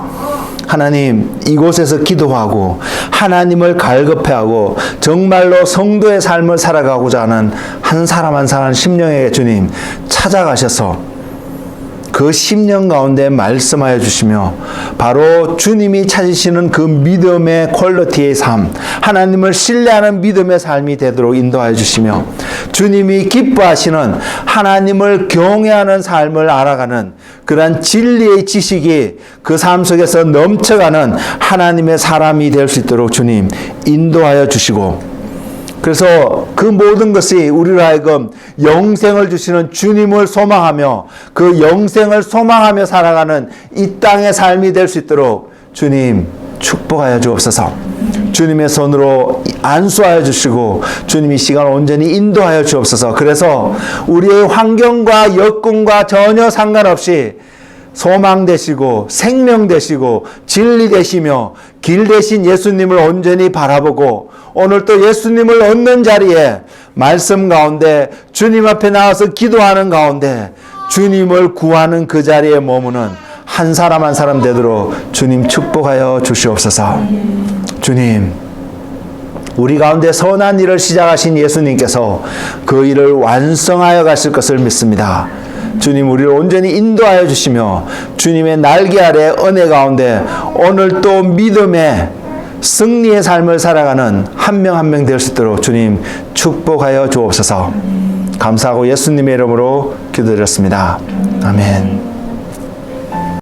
하나님, 이곳에서 기도하고 하나님을 갈급해하고 정말로 성도의 삶을 살아가고자 하는 한 사람 한 사람 심령에게 주님 찾아가셔서 그 심령 가운데 말씀하여 주시며 바로 주님이 찾으시는 그 믿음의 퀄리티의 삶, 하나님을 신뢰하는 믿음의 삶이 되도록 인도하여 주시며 주님이 기뻐하시는 하나님을 경외하는 삶을 알아가는 그러한 진리의 지식이 그 삶 속에서 넘쳐가는 하나님의 사람이 될 수 있도록 주님 인도하여 주시고, 그래서 그 모든 것이 우리로 하여금 영생을 주시는 주님을 소망하며 그 영생을 소망하며 살아가는 이 땅의 삶이 될 수 있도록 주님 축복하여 주옵소서. 주님의 손으로 안수하여 주시고 주님이 시간을 온전히 인도하여 주옵소서. 그래서 우리의 환경과 여건과 전혀 상관없이 소망 되시고 생명 되시고 진리 되시며 길 되신 예수님을 온전히 바라보고 오늘 또 예수님을 얻는 자리에 말씀 가운데 주님 앞에 나와서 기도하는 가운데 주님을 구하는 그 자리에 머무는 한 사람 한 사람 되도록 주님 축복하여 주시옵소서. 주님, 우리 가운데 선한 일을 시작하신 예수님께서 그 일을 완성하여 가실 것을 믿습니다. 주님, 우리를 온전히 인도하여 주시며 주님의 날개 아래 은혜 가운데 오늘 또 믿음의 승리의 삶을 살아가는 한 명 한 명 될 수 있도록 주님 축복하여 주옵소서. 감사하고 예수님의 이름으로 기도드렸습니다. 아멘.